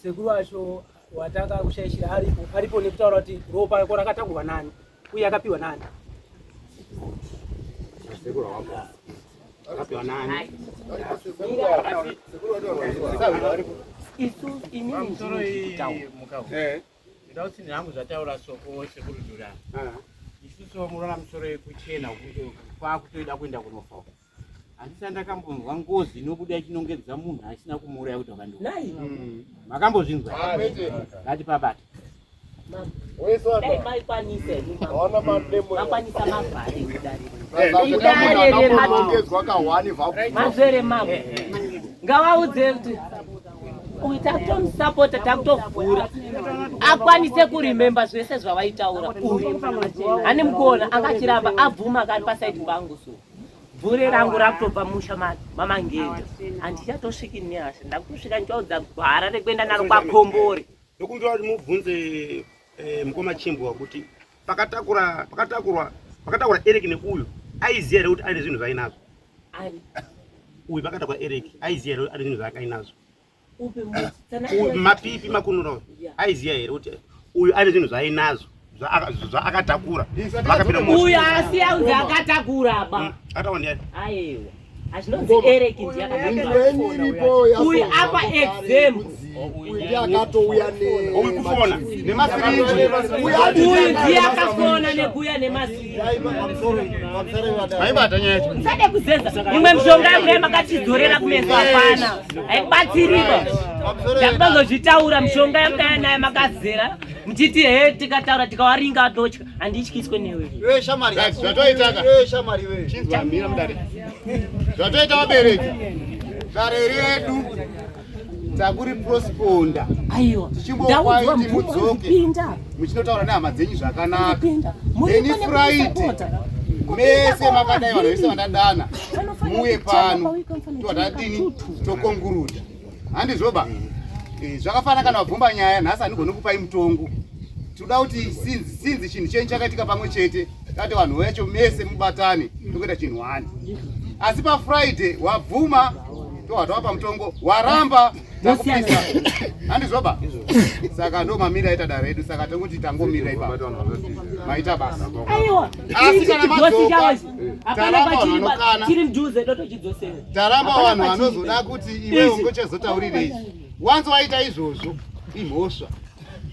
sekuru wacho wataka kushaishira aripo nekutaura kuti ropa rako rakatangwa nani uye akapiwa nani. Sekuru wako. Akapiwa nani? Isu inini mutoro mukau. Ndauti nhangu zvataura soko sekuru Durana. Isusu murona musoro yekuchena kwakutoida kuenda kunofa. Handisa ndakambonzwa ngozi inobuda chinongedza munhu asina kumuuraya kuti wakandofa. Makambozvinzwa? Ngati pabata. Makwanisa mavhare mazvere mambo ngavaudze kuti uyu takutomusapota takutovhura akwanise kurimemba zvese zvavaitaura. Hani mukuona angachiramba abvuma kari pasaidi pangu so bvure rangu rakutobva musha mamangenda handichatosviki nehasha ndakutosvika ndichaudza gwara rekuenda naro kwakombore. Ndokumbira kuti mubvunze mukoma chimbwa kuti pakatakurwa Eric neuyu aiziya here kuti aine zvinhu zvainazvo. Uyu pakatakura Eric aiziya here kuti aine zvinhu zvaakainazvo. Mapipi makunuro aiziya here kuti uyu aine zvinhu zvainazvo zvaakatakura. Uyu asi aunzi akatakura ba. Atawa ndiani? Aiwa. Azvinonzi Eric uyu apa example ndiye akatouya kufona nemasirinji uyu ndiye akafona nekuuya nemasirinji maibata nyaya yacho sade kuzeza imwe mishonga yangu yamakatizorera kumeso apana haikubatsiriba ndakutozozvitaura mishonga yangu yanayo makazera muchiti he tikataura tikawaringa atotya handityiswe newe zvatoitaka chinzwamira mudare zvatoita vabereki dare redu takuri prosponda tichimbokwaiti mudzoke muchinotaura nehama dzenyu zvakanaka eni friday mese makadai vanhu vese vandadana muye pano todadini tokonguruda handizvoba zvakafanana kana wabvumba nyaya nhasi handigoni kupai mutongo toda kuti sinzi chinhu chenyu chakaitika pamwe chete kati vanhu vecho mese mubatane tokuita chinhu wani asi pafriday wabvuma tovatavapa mutongo waramba takupisa handizvoba saka ndo mamira aita dare redu saka tokuti tangomira ipapo maita basa asi kana madzoka taramba vanhu vanokana taramba vanhu vanozoda kuti iwe ungochezotaurirei wanzi waita izvozvo imhosva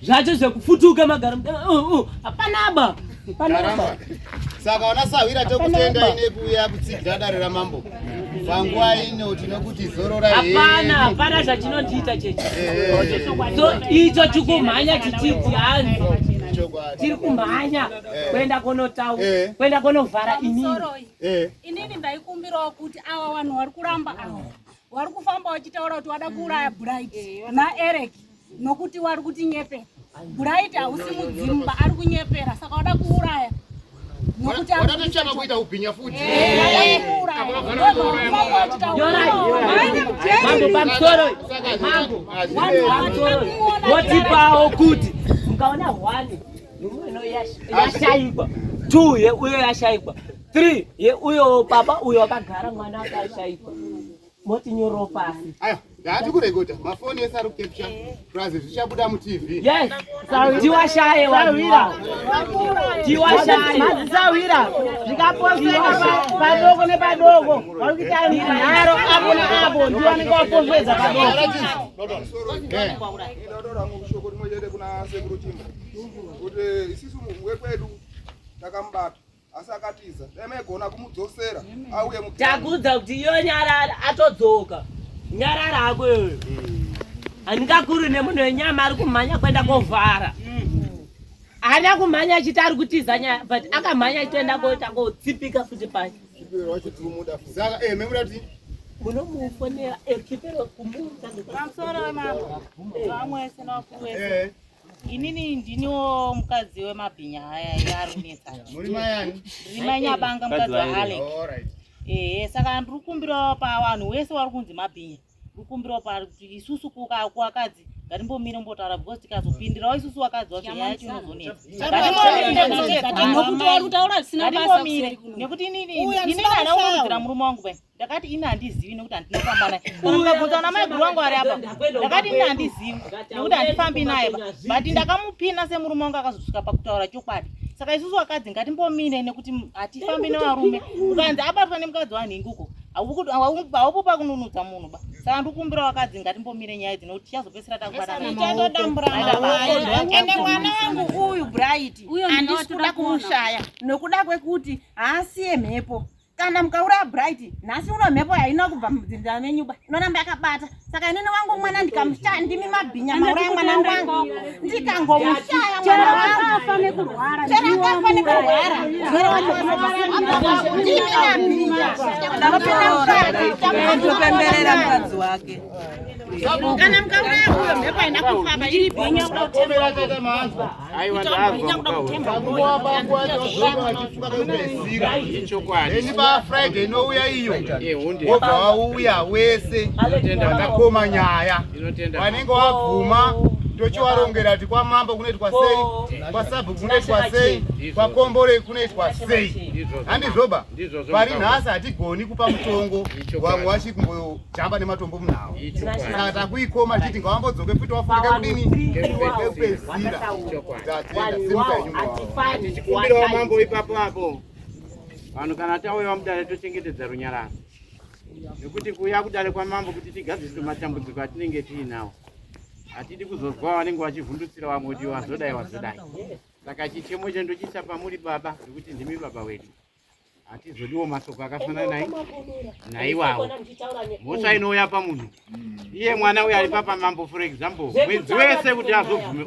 zvacho zvekufutuka magara hapanaba saka wana sawira tokutenda ine kuuya kutsigira dare ramambo panguva ino tinokuti zorora hapana zvachinondiita chechi so icho chikumhanya chichiti hanzi tiri kumhanya kuenda kunotaura kuenda kunovhara inini ndaikumbirawo kuti ava vanhu vari kuramba ava vari kufamba vachitaura kuti vada kuuraya Bright naEric nokuti vari kutinyepera. Bright hausi mudzimba ari kunyepera saka vada kuuraya nokuti wadatochava kuita ubhinya futi wotipawo kuti mukaona 1 uno yashayikwa 2 ye uyo yashayikwa 3 ye uyo baba uyo akagara mwana akashayikwa motinyoro pasi ndati kurekota mafoni ese ari kucapture prazi zvichabuda mutv yes tiwashaye wanhu tiwashaye zvikaposteka padoko nepadoko vari kuita nharo apo neapo ndiwanenge wapofedza shoko rimwe chete kuna sekuru chimba kuti isisu wekwedu takamubata asi akatiza daimegona kumudzosera auye takudza kuti iyo nyarara atodzoka nyarara ako iyoyo handingakuri nemunhu wenyama ari kumhanya kuenda kovhara haana kumhanya achiti ari kutiza nyaya but akamhanya achitoenda koita kotsipika futi pasi saka memuda kuti munomufonera ekipero kumuudza pamusoro wemambo vamwese navafuwese inini ndiniwo mukadzi wemabhinya aya yarunetsa muri mayani rimanyabanga mukadzi waAlex saka ndiri kukumbirawo pavanhu vese vari kunzi mabhinya ndiri kukumbirawo kuti isusu kuakadzi ngatimbomire mbotaura because tikazopindirawo isusu wakadzi wacho nyaya yacho inozonetsa vari kutaura zvisina basa nekuti inini hana kurudzira murume wangu pai ndakati ini handizivi nekuti handinofamba naye kana mukabvunza namai wangu ari apa ndakati ini handizivi nekuti handifambi naye but ndakamupina semurume wangu akazosvika pakutaura chokwadi saka isusu wakadzi ngatimbomire nekuti hatifambi nevarume ukanzi abatwa nemukadzi wanhinguko haupo pakununudza munhu ba saka ndikumbira wakadzi ngatimbomire nyaya idzi nekuti tichazopesera takubatanaende mwana wangu uyu Bright handisi kuda kumushaya nokuda kwekuti haasiye mhepo kana mukauraya Bright nhasi uno mhepo yaina kubva mudzinza menyuba inoramba yakabata saka inini wangu mwana ndikamushaya ndimi mabhinya mauraya mwana wangu ndikangomushaya mwana wangu afane kurwara zvero ndimi mabhinya ndakapemberera mukadzi wake kana mukauraya uyo mhepo haina kufamba iri bhinya kudakomera tata manzwa eni pafriday nouya iyo wobva wauya wese vatakoma nyaya vanenge wabvuma tochiwarongera kuti kwamambo kunoitwa sei, kwasabhuku kunoitwa sei, kwakombore kunoitwa sei. Handizvoba pari nhasi hatigoni kupa mutongo vamwe vachikumbodzamba nematombo munhavo. Saka takuikoma tichiti ngavambodzoke futi wafunike kudini kwekupedzisira. Tichikumbirawo mambo ipapo apo vanhu kana tauya mudare tochengetedza runyararo. nekuti kuuya kudare kwamambo kuti tigadzise matambudziko atinenge tiinawo hatidi kuzozwa vanenge vachivhundutsira vamwe kuti wazodai wazodai. Saka chichemo chendochiisa pamuri baba nekuti ndimi baba wedu, hatizodiwo masoko akafanana naiwawo. Mhosva inouya pamunhu, iye mwana uyu ari papamambo for example mwedzi wese kuti azobvume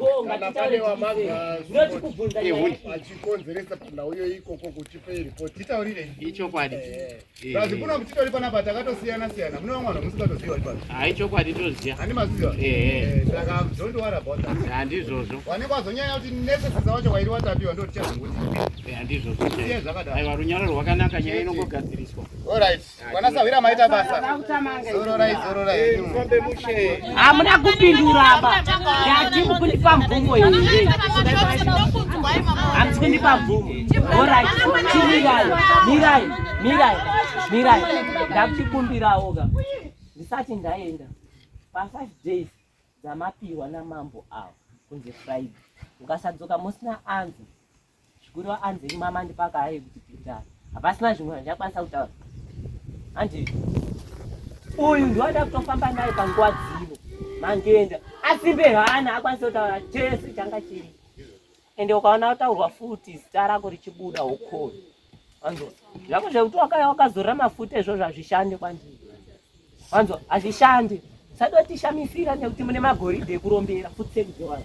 achikonzeresa nauyo ikoko kuchipe ripoti titaurire ichokwadi. Basi kuna mutitori panapa takatosiyana siyana, mune vamwe vanhu musingatoziva vari pano. Ichokwadi toziya. Hani maziva? Saka don't worry about that. Handizvozvo. Wanenge wazonyanya kuti nesesesa wacho wairi watapiwa ndo tichazonguti. Handizvozvo. Aiwa runyaro rwakanaka, nyaya inongogadziriswa. Alright. Wanasawira maita basa. Zororai. Kombe mushe. Hamuna kupindura ba. Yati kundipa mvumo here. Hamkundipa mvumo. Alright. Mirai. Ndakuchikumbirawo ga. Ndisati ndaenda. Pa 5 days dzamapiwa namambo awo kunze Friday. Ukasadzoka musina anzi. Chikuru anzi mama ndipaka hayi kuti pitani. Hapasina zvimwe zvakwanisa kutaura. Andi uyu ndoda kutofamba naye panguva dzino mangenda asimbe hana akwanisa kutaura chese changa chiri. Ende ukaona kutaurwa futi zita rako richibuda ukoro anzo zvako zvekuti wakazorora mafuta izvozvo hazvishande kwandiri anzo hazvishande. Sadoti shamisira nekuti mune magoridhe ekurombera futi sekudzowara